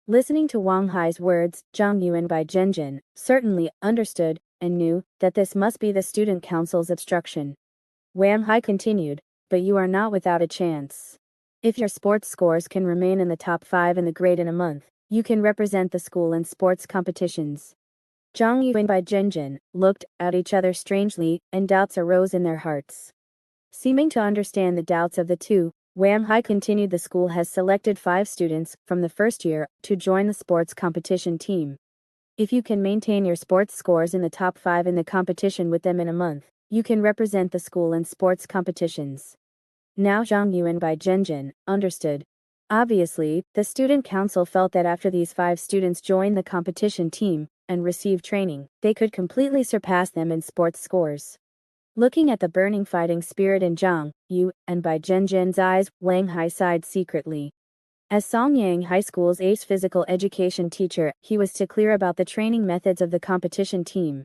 Listening to Wang Hai's words, Zhang Yu and Bai Zhenjin certainly understood and knew that this must be the student council's obstruction. Wang Hai continued, but you are not without a chance. If your sports scores can remain in the top 5 in the grade in a month, you can represent the school in sports competitions. Zhang Yu and Bai Zhenjin looked at each other strangely, and doubts arose in their hearts. Seeming to understand the doubts of the 2, Wang Hai continued, the school has selected 5 students from the first year to join the sports competition team. If you can maintain your sports scores in the top 5 in the competition with them in a month, you can represent the school in sports competitions. Now Zhang Yu and Bai Zhenjin understood. Obviously, the student council felt that after these 5 students joined the competition team and received training, they could completely surpass them in sports scores. Looking at the burning fighting spirit in Zhang Yu and Bai Zhenjin's eyes, Wang Hai sighed secretly. As Songyang High School's ace physical education teacher, he was to clear about the training methods of the competition team.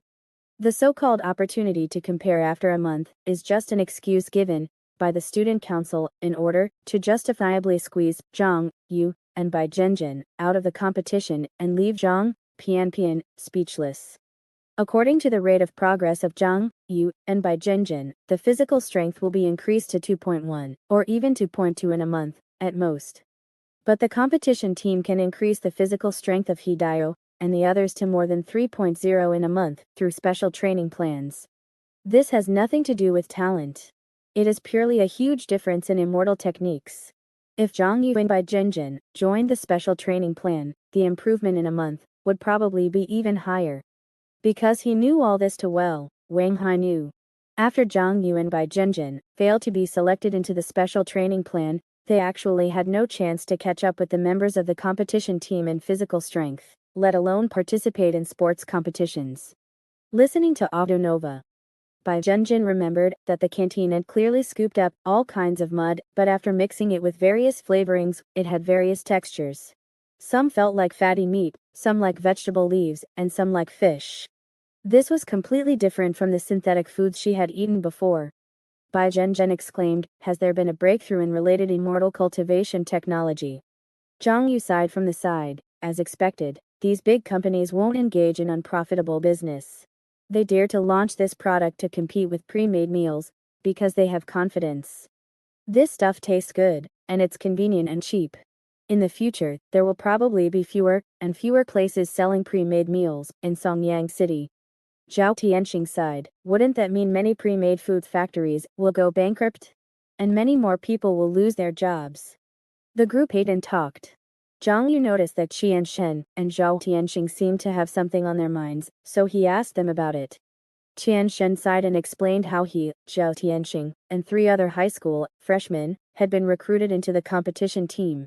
The so-called opportunity to compare after a month is just an excuse given by the student council in order to justifiably squeeze Zhang Yu and Bai Zhenjin out of the competition and leave Zhang Pianpian speechless. According to the rate of progress of Zhang Yu and Bai Zhenjin, the physical strength will be increased to 2.1 or even 2.2 in a month, at most. But the competition team can increase the physical strength of He Dao and the others to more than 3.0 in a month, through special training plans. This has nothing to do with talent. It is purely a huge difference in immortal techniques. If Zhang Yu and Bai Zhenjin joined the special training plan, the improvement in a month would probably be even higher. Because he knew all this too well, Wang Hai knew. After Zhang Yu and Bai Zhenjin failed to be selected into the special training plan, they actually had no chance to catch up with the members of the competition team in physical strength, let alone participate in sports competitions. Listening to Audio Nova, Bai Zhenjin remembered that the canteen had clearly scooped up all kinds of mud, but after mixing it with various flavorings, it had various textures. Some felt like fatty meat, some like vegetable leaves, and some like fish. This was completely different from the synthetic foods she had eaten before. Bai Zhenjin exclaimed, "Has there been a breakthrough in related immortal cultivation technology?" Zhang Yu sighed from the side. As expected, these big companies won't engage in unprofitable business. They dare to launch this product to compete with pre-made meals, because they have confidence. This stuff tastes good, and it's convenient and cheap. In the future, there will probably be fewer and fewer places selling pre-made meals in Songyang City. Zhao Tianxing sighed. Wouldn't that mean many pre-made food factories will go bankrupt? And many more people will lose their jobs. The group ate and talked. Zhang Yu noticed that Qian Shen and Zhao Tianxing seemed to have something on their minds, so he asked them about it. Qian Shen sighed and explained how he, Zhao Tianxing, and 3 other high school freshmen had been recruited into the competition team.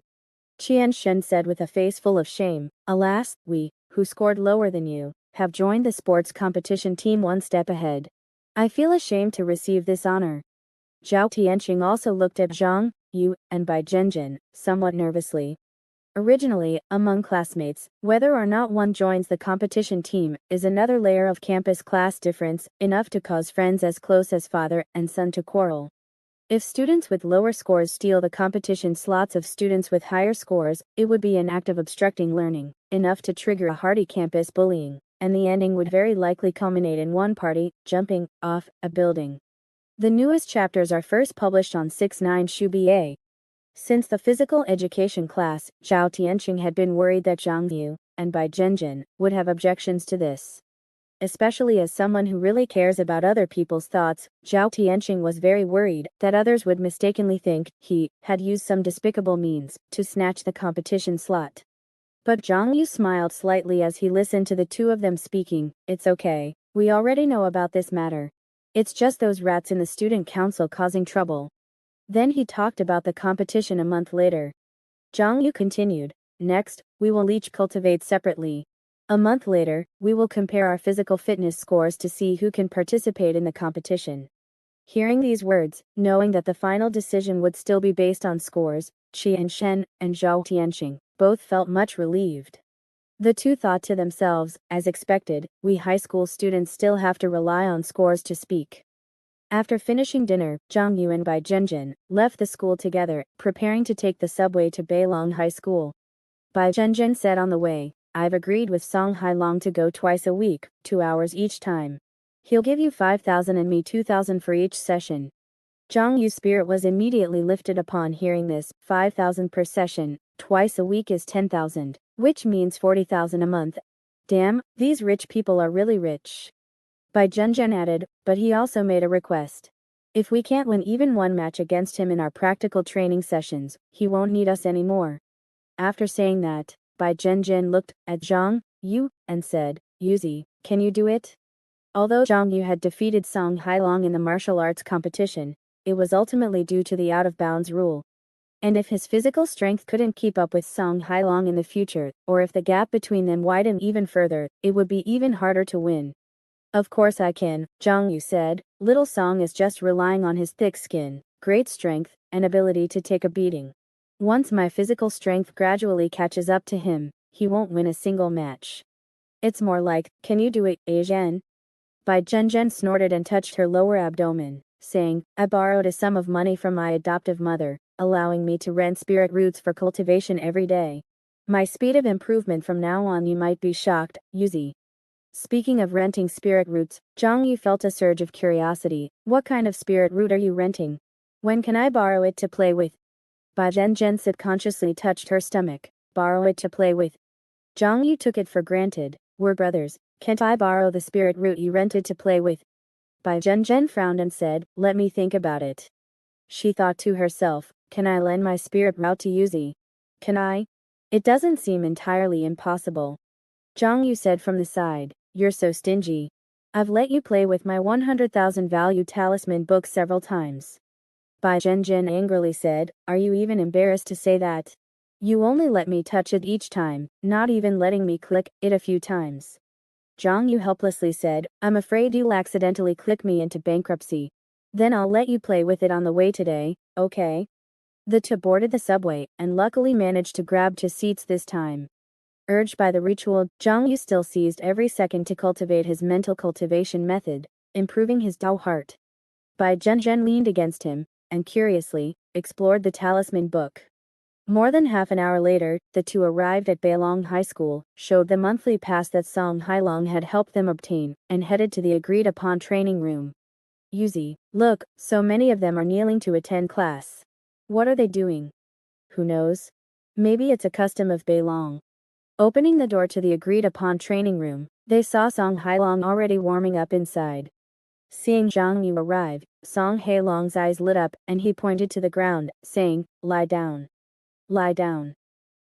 Qian Shen said with a face full of shame, "Alas, we, who scored lower than you, have joined the sports competition team one step ahead. I feel ashamed to receive this honor." Zhao Tianxing also looked at Zhang Yu and Bai Zhenjin, somewhat nervously. Originally, among classmates, whether or not one joins the competition team is another layer of campus class difference, enough to cause friends as close as father and son to quarrel. If students with lower scores steal the competition slots of students with higher scores, it would be an act of obstructing learning, enough to trigger a hearty campus bullying, and the ending would very likely culminate in one party jumping off a building. The newest chapters are first published on 6/9 Shubiye. Since the physical education class, Zhao Tianxing had been worried that Zhang Yu and Bai Zhenjin would have objections to this. Especially as someone who really cares about other people's thoughts, Zhao Tianxing was very worried that others would mistakenly think he had used some despicable means to snatch the competition slot. But Zhang Yu smiled slightly as he listened to the two of them speaking. "It's okay, we already know about this matter. It's just those rats in the student council causing trouble." Then he talked about the competition a month later. Zhang Yu continued, "Next, we will each cultivate separately. A month later, we will compare our physical fitness scores to see who can participate in the competition." Hearing these words, knowing that the final decision would still be based on scores, Qian Shen and Zhao Tianxing both felt much relieved. The two thought to themselves, as expected, we high school students still have to rely on scores to speak. After finishing dinner, Zhang Yu and Bai Zhenjin left the school together, preparing to take the subway to Beilong High School. Bai Zhenjin said on the way, "I've agreed with Song Hailong to go twice a week, 2 hours each time. He'll give you 5,000 and me 2,000 for each session." Zhang Yu's spirit was immediately lifted upon hearing this. 5,000 per session, twice a week is 10,000, which means 40,000 a month. Damn, these rich people are really rich. Bai Zhenjin added, but he also made a request. If we can't win even one match against him in our practical training sessions, he won't need us anymore. After saying that, Bai Zhenjin looked at Zhang Yu and said, "Yuzi, can you do it?" Although Zhang Yu had defeated Song Hailong in the martial arts competition, it was ultimately due to the out-of-bounds rule. And if his physical strength couldn't keep up with Song Hailong in the future, or if the gap between them widened even further, it would be even harder to win. "Of course I can," Zhang Yu said. "Little Song is just relying on his thick skin, great strength, and ability to take a beating. Once my physical strength gradually catches up to him, he won't win a single match. It's more like, can you do it, Asian?" Bai Zhenjin snorted and touched her lower abdomen, saying, "I borrowed a sum of money from my adoptive mother, allowing me to rent spirit roots for cultivation every day. My speed of improvement from now on, you might be shocked, Yuzi." Speaking of renting spirit roots, Zhang Yu felt a surge of curiosity. "What kind of spirit root are you renting? When can I borrow it to play with?" Bai Zhenjin subconsciously touched her stomach. "Borrow it to play with?" Zhang Yu took it for granted. We're brothers, can't I borrow the spirit root you rented to play with? Bai Zhen frowned and said, let me think about it. She thought to herself, can I lend my spirit route to Yuzi? Can I? It doesn't seem entirely impossible. Zhang Yu said from the side, you're so stingy. I've let you play with my 100,000 value talisman book several times. Bai Zhen angrily said, are you even embarrassed to say that? You only let me touch it each time, not even letting me click it a few times. Zhang Yu helplessly said, I'm afraid you'll accidentally click me into bankruptcy. Then I'll let you play with it on the way today, okay? The two boarded the subway, and luckily managed to grab two seats this time. Urged by the ritual, Zhang Yu still seized every second to cultivate his mental cultivation method, improving his Dao heart. Bai Zhen leaned against him, and curiously, explored the talisman book. More than half an hour later, the two arrived at Beilong High School, showed the monthly pass that Song Hailong had helped them obtain, and headed to the agreed-upon training room. Yuzi, look, so many of them are kneeling to attend class. What are they doing? Who knows? Maybe it's a custom of Beilong. Opening the door to the agreed-upon training room, they saw Song Hailong already warming up inside. Seeing Zhang Yu arrive, Song Hailong's eyes lit up, and he pointed to the ground, saying, lie down. Lie down.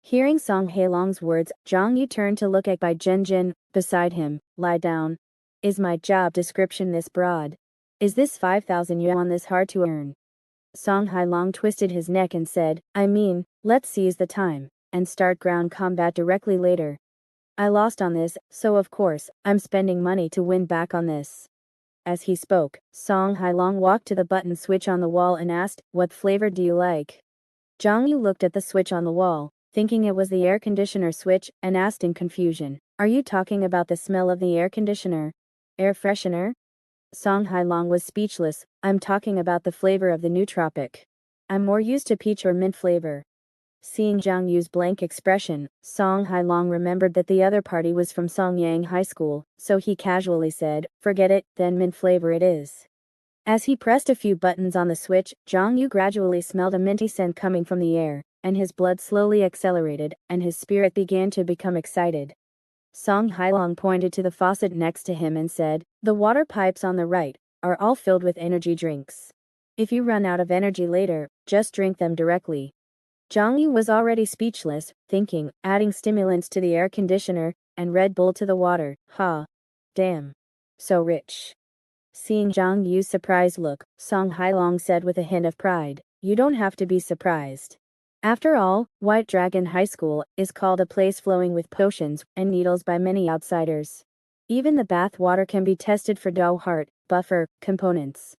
Hearing Song Hailong's words, Zhang Yu turned to look at Bai Zhen beside him. Lie down. Is my job description this broad? Is this 5,000 yuan this hard to earn? Song Hailong twisted his neck and said, I mean, let's seize the time, and start ground combat directly later. I lost on this, so of course, I'm spending money to win back on this. As he spoke, Song Hailong walked to the button switch on the wall and asked, what flavor do you like? Zhang Yu looked at the switch on the wall, thinking it was the air conditioner switch, and asked in confusion, are you talking about the smell of the air conditioner? Air freshener? Song Hailong was speechless. I'm talking about the flavor of the nootropic. I'm more used to peach or mint flavor. Seeing Zhang Yu's blank expression, Song Hailong remembered that the other party was from Songyang High School, so he casually said, forget it, then mint flavor it is. As he pressed a few buttons on the switch, Zhang Yu gradually smelled a minty scent coming from the air, and his blood slowly accelerated, and his spirit began to become excited. Song Hailong pointed to the faucet next to him and said, the water pipes on the right are all filled with energy drinks. If you run out of energy later, just drink them directly. Zhang Yu was already speechless, thinking, adding stimulants to the air conditioner, and Red Bull to the water, ha. Damn. So rich. Seeing Zhang Yu's surprised look, Song Hailong said with a hint of pride, you don't have to be surprised. After all, White Dragon High School is called a place flowing with potions and needles by many outsiders. Even the bath water can be tested for Dao heart, buffer, components.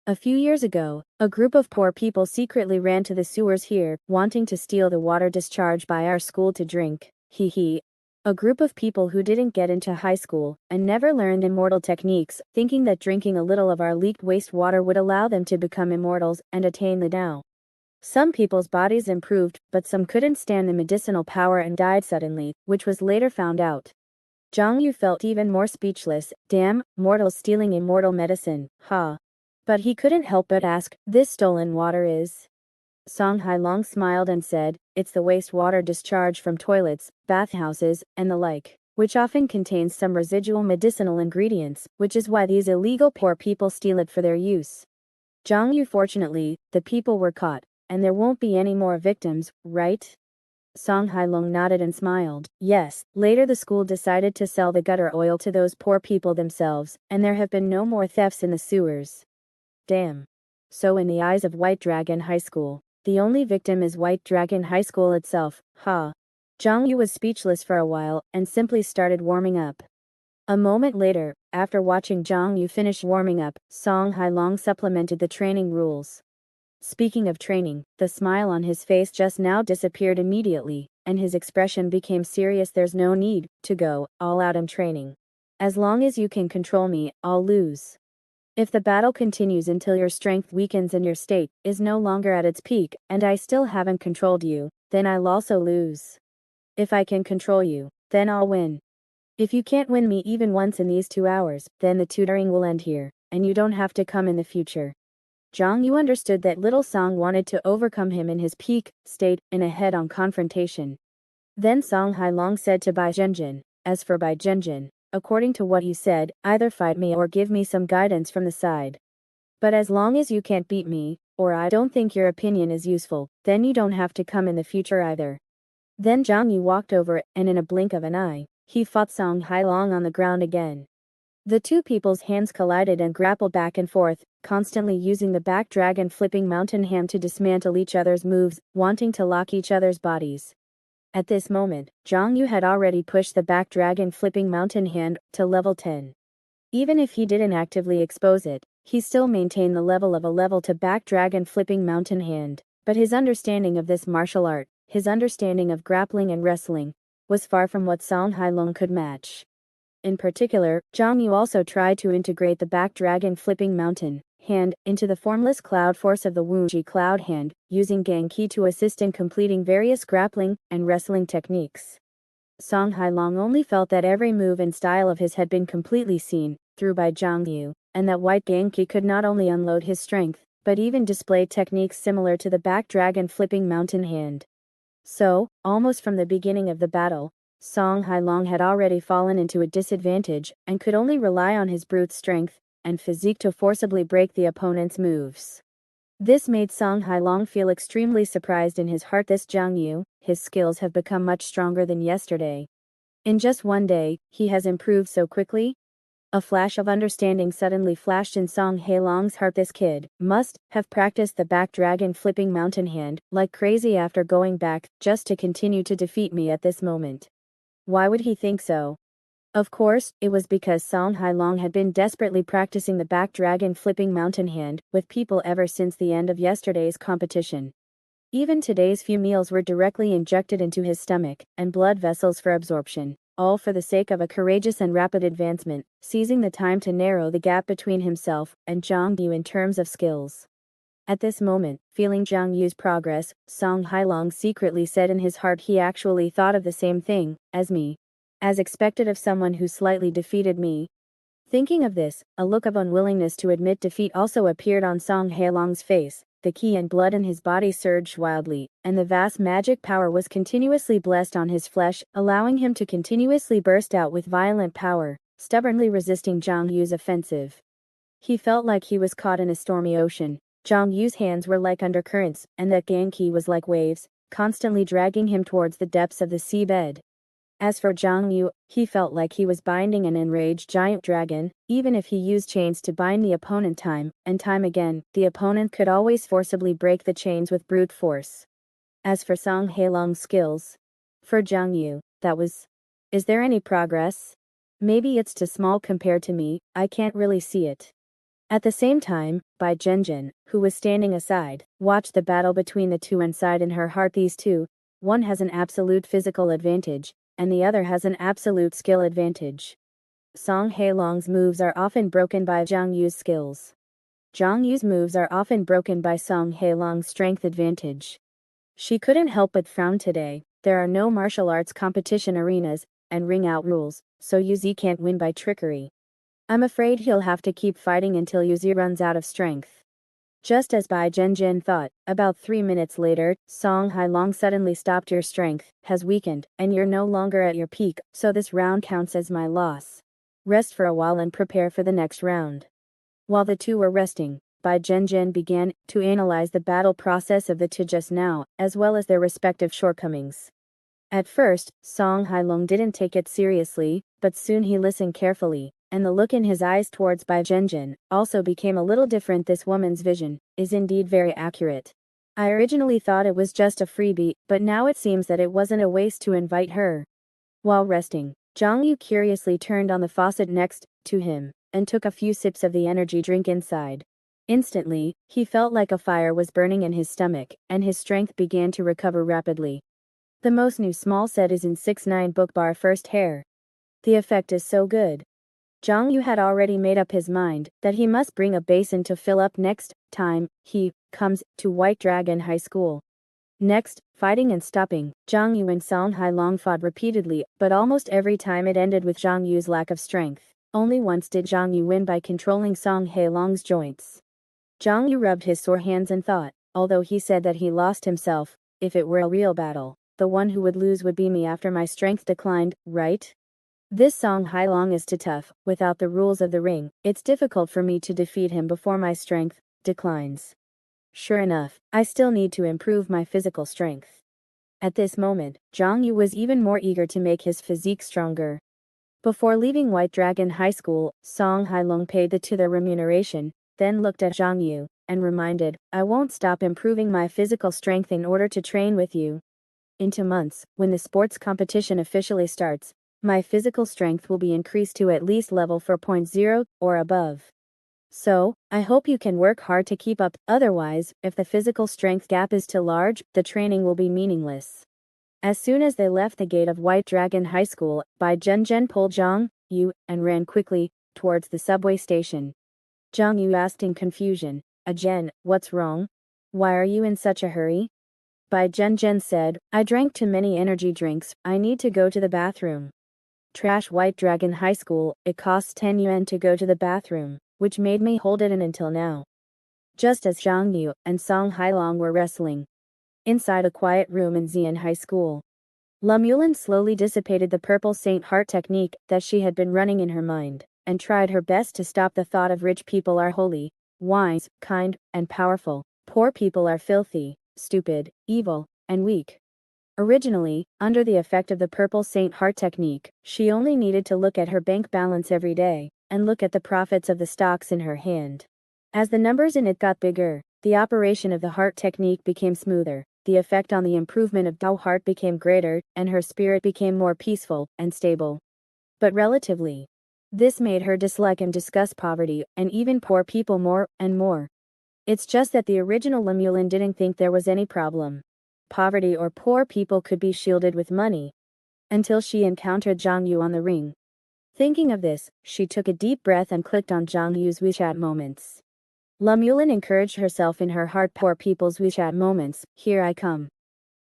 A few years ago, a group of poor people secretly ran to the sewers here, wanting to steal the water discharged by our school to drink. Hee. A group of people who didn't get into high school and never learned immortal techniques, thinking that drinking a little of our leaked wastewater would allow them to become immortals and attain the Tao. Some people's bodies improved, but some couldn't stand the medicinal power and died suddenly, which was later found out. Zhang Yu felt even more speechless. Damn, mortals stealing immortal medicine, ha. But he couldn't help but ask, this stolen water is? Song Hailong smiled and said, it's the wastewater discharged from toilets, bathhouses, and the like, which often contains some residual medicinal ingredients, which is why these illegal poor people steal it for their use. Zhang Yu, fortunately, the people were caught, and there won't be any more victims, right? Song Hailong nodded and smiled. Yes, later the school decided to sell the gutter oil to those poor people themselves, and there have been no more thefts in the sewers. Damn. So in the eyes of White Dragon High School, the only victim is White Dragon High School itself, ha. Zhang Yu was speechless for a while, and simply started warming up. A moment later, after watching Zhang Yu finish warming up, Song Hailong supplemented the training rules. Speaking of training, the smile on his face just now disappeared immediately, and his expression became serious. There's no need to go all out in training. As long as you can control me, I'll lose. If the battle continues until your strength weakens and your state is no longer at its peak, and I still haven't controlled you, then I'll also lose. If I can control you, then I'll win. If you can't win me even once in these 2 hours, then the tutoring will end here, and you don't have to come in the future. Zhang Yu understood that little Song wanted to overcome him in his peak state in a head-on confrontation. Then Song Hailong said to Bai Zhenjin, "As for Bai Zhenjin, according to what you said, either fight me or give me some guidance from the side. But as long as you can't beat me, or I don't think your opinion is useful, then you don't have to come in the future either." Then Zhang Yu walked over, and in a blink of an eye, he fought Song Hailong on the ground again. The two people's hands collided and grappled back and forth, constantly using the back dragon flipping mountain hand to dismantle each other's moves, wanting to lock each other's bodies. At this moment, Zhang Yu had already pushed the back dragon flipping mountain hand to level 10. Even if he didn't actively expose it, he still maintained the level of a level 2 back dragon flipping mountain hand, but his understanding of this martial art, his understanding of grappling and wrestling, was far from what Song Hailong could match. In particular, Zhang Yu also tried to integrate the back dragon flipping mountain hand into the formless cloud force of the Wuji cloud hand, using Genki to assist in completing various grappling and wrestling techniques. Song Hailong only felt that every move and style of his had been completely seen through by Zhang Yu, and that White Genki could not only unload his strength, but even display techniques similar to the back dragon flipping mountain hand. So, almost from the beginning of the battle, Song Hailong had already fallen into a disadvantage and could only rely on his brute strength and physique to forcibly break the opponent's moves. This made Song Hailong feel extremely surprised in his heart. This Zhang Yu, his skills have become much stronger than yesterday. In just one day, he has improved so quickly. A flash of understanding suddenly flashed in Song Hailong's heart. This kid must have practiced the back dragon flipping mountain hand like crazy after going back just to continue to defeat me at this moment. Why would he think so? Of course, it was because Song Hailong had been desperately practicing the back dragon flipping mountain hand with people ever since the end of yesterday's competition. Even today's few meals were directly injected into his stomach and blood vessels for absorption, all for the sake of a courageous and rapid advancement, seizing the time to narrow the gap between himself and Zhang Yu in terms of skills. At this moment, feeling Zhang Yu's progress, Song Hailong secretly said in his heart, he actually thought of the same thing as me. As expected of someone who slightly defeated me. Thinking of this, a look of unwillingness to admit defeat also appeared on Song Hailong's face. The ki and blood in his body surged wildly, and the vast magic power was continuously blessed on his flesh, allowing him to continuously burst out with violent power, stubbornly resisting Zhang Yu's offensive. He felt like he was caught in a stormy ocean. Zhang Yu's hands were like undercurrents, and that Genki was like waves, constantly dragging him towards the depths of the seabed. As for Zhang Yu, he felt like he was binding an enraged giant dragon. Even if he used chains to bind the opponent time and time again, the opponent could always forcibly break the chains with brute force. As for Song Hailong's skills, for Zhang Yu, that was... Is there any progress? Maybe it's too small compared to me, I can't really see it. At the same time, Bai Zhenjin, who was standing aside, watched the battle between the two and sighed in her heart. These two, one has an absolute physical advantage, and the other has an absolute skill advantage. Song Hailong's moves are often broken by Zhang Yu's skills. Zhang Yu's moves are often broken by Song Hailong's strength advantage. She couldn't help but frown today. There are no martial arts competition arenas and ring-out rules, so Yuzi can't win by trickery. I'm afraid he'll have to keep fighting until Yuzi runs out of strength. Just as Bai Zhenjin thought, about 3 minutes later, Song Hailong suddenly stopped. Your strength has weakened, and you're no longer at your peak, so this round counts as my loss. Rest for a while and prepare for the next round. While the two were resting, Bai Zhenjin began to analyze the battle process of the two just now, as well as their respective shortcomings. At first, Song Hailong didn't take it seriously, but soon he listened carefully, and the look in his eyes towards Bai Zhenjin also became a little different. This woman's vision is indeed very accurate. I originally thought it was just a freebie, but now it seems that it wasn't a waste to invite her. While resting, Zhang Yu curiously turned on the faucet next to him and took a few sips of the energy drink inside. Instantly, he felt like a fire was burning in his stomach, and his strength began to recover rapidly. The most new small set is in 6-9 book bar first hair. The effect is so good. Zhang Yu had already made up his mind that he must bring a basin to fill up next time he comes to White Dragon High School. Next, fighting and stopping, Zhang Yu and Song Hailong fought repeatedly, but almost every time it ended with Zhang Yu's lack of strength. Only once did Zhang Yu win by controlling Song Hailong's joints. Zhang Yu rubbed his sore hands and thought, although he said that he lost himself, if it were a real battle, the one who would lose would be me after my strength declined, right? This Song Hailong is too tough. Without the rules of the ring, it's difficult for me to defeat him before my strength declines. Sure enough, I still need to improve my physical strength. At this moment, Zhang Yu was even more eager to make his physique stronger. Before leaving White Dragon High School, Song Hailong paid the remuneration, then looked at Zhang Yu, and reminded, I won't stop improving my physical strength in order to train with you. In 2 months, when the sports competition officially starts, my physical strength will be increased to at least level 4.0 or above. So, I hope you can work hard to keep up, otherwise, if the physical strength gap is too large, the training will be meaningless. As soon as they left the gate of White Dragon High School, Bai Zhenzhen pulled Zhang Yu and ran quickly towards the subway station. Zhang Yu asked in confusion, Zhen, what's wrong? Why are you in such a hurry? Bai Zhenzhen said, I drank too many energy drinks, I need to go to the bathroom. Trash White Dragon High School, it costs 10 yuan to go to the bathroom, which made me hold it in until now. Just as Zhang Yu and Song Hailong were wrestling inside a quiet room in Xian High School, La Mulin slowly dissipated the purple Saint Heart technique that she had been running in her mind, and tried her best to stop the thought of rich people are holy, wise, kind, and powerful. Poor people are filthy, stupid, evil, and weak. Originally, under the effect of the purple Saint Heart technique, she only needed to look at her bank balance every day, and look at the profits of the stocks in her hand. As the numbers in it got bigger, the operation of the heart technique became smoother, the effect on the improvement of Dao heart became greater, and her spirit became more peaceful and stable. But relatively, this made her dislike and discuss poverty, and even poor people more and more. It's just that the original Lemulin didn't think there was any problem. Poverty or poor people could be shielded with money. Until she encountered Zhang Yu on the ring. Thinking of this, she took a deep breath and clicked on Zhang Yu's WeChat moments. Lemulin encouraged herself in her heart, poor people's WeChat moments, here I come.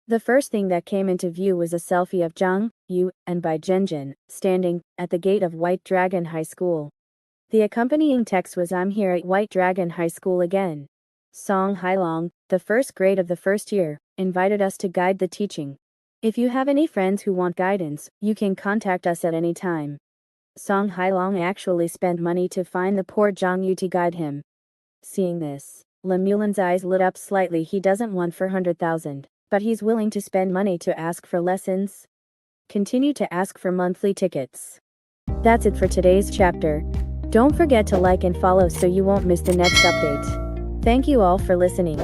The first thing that came into view was a selfie of Zhang Yu and Bai Zhenzhen, standing at the gate of White Dragon High School. The accompanying text was I'm here at White Dragon High School again. Song Hailong, the first grade of the first year, invited us to guide the teaching. If you have any friends who want guidance, you can contact us at any time. Song Hailong actually spent money to find the poor Zhang Yu to guide him. Seeing this, Lemulin's eyes lit up slightly. He doesn't want 400,000, but he's willing to spend money to ask for lessons. Continue to ask for monthly tickets. That's it for today's chapter. Don't forget to like and follow so you won't miss the next update. Thank you all for listening.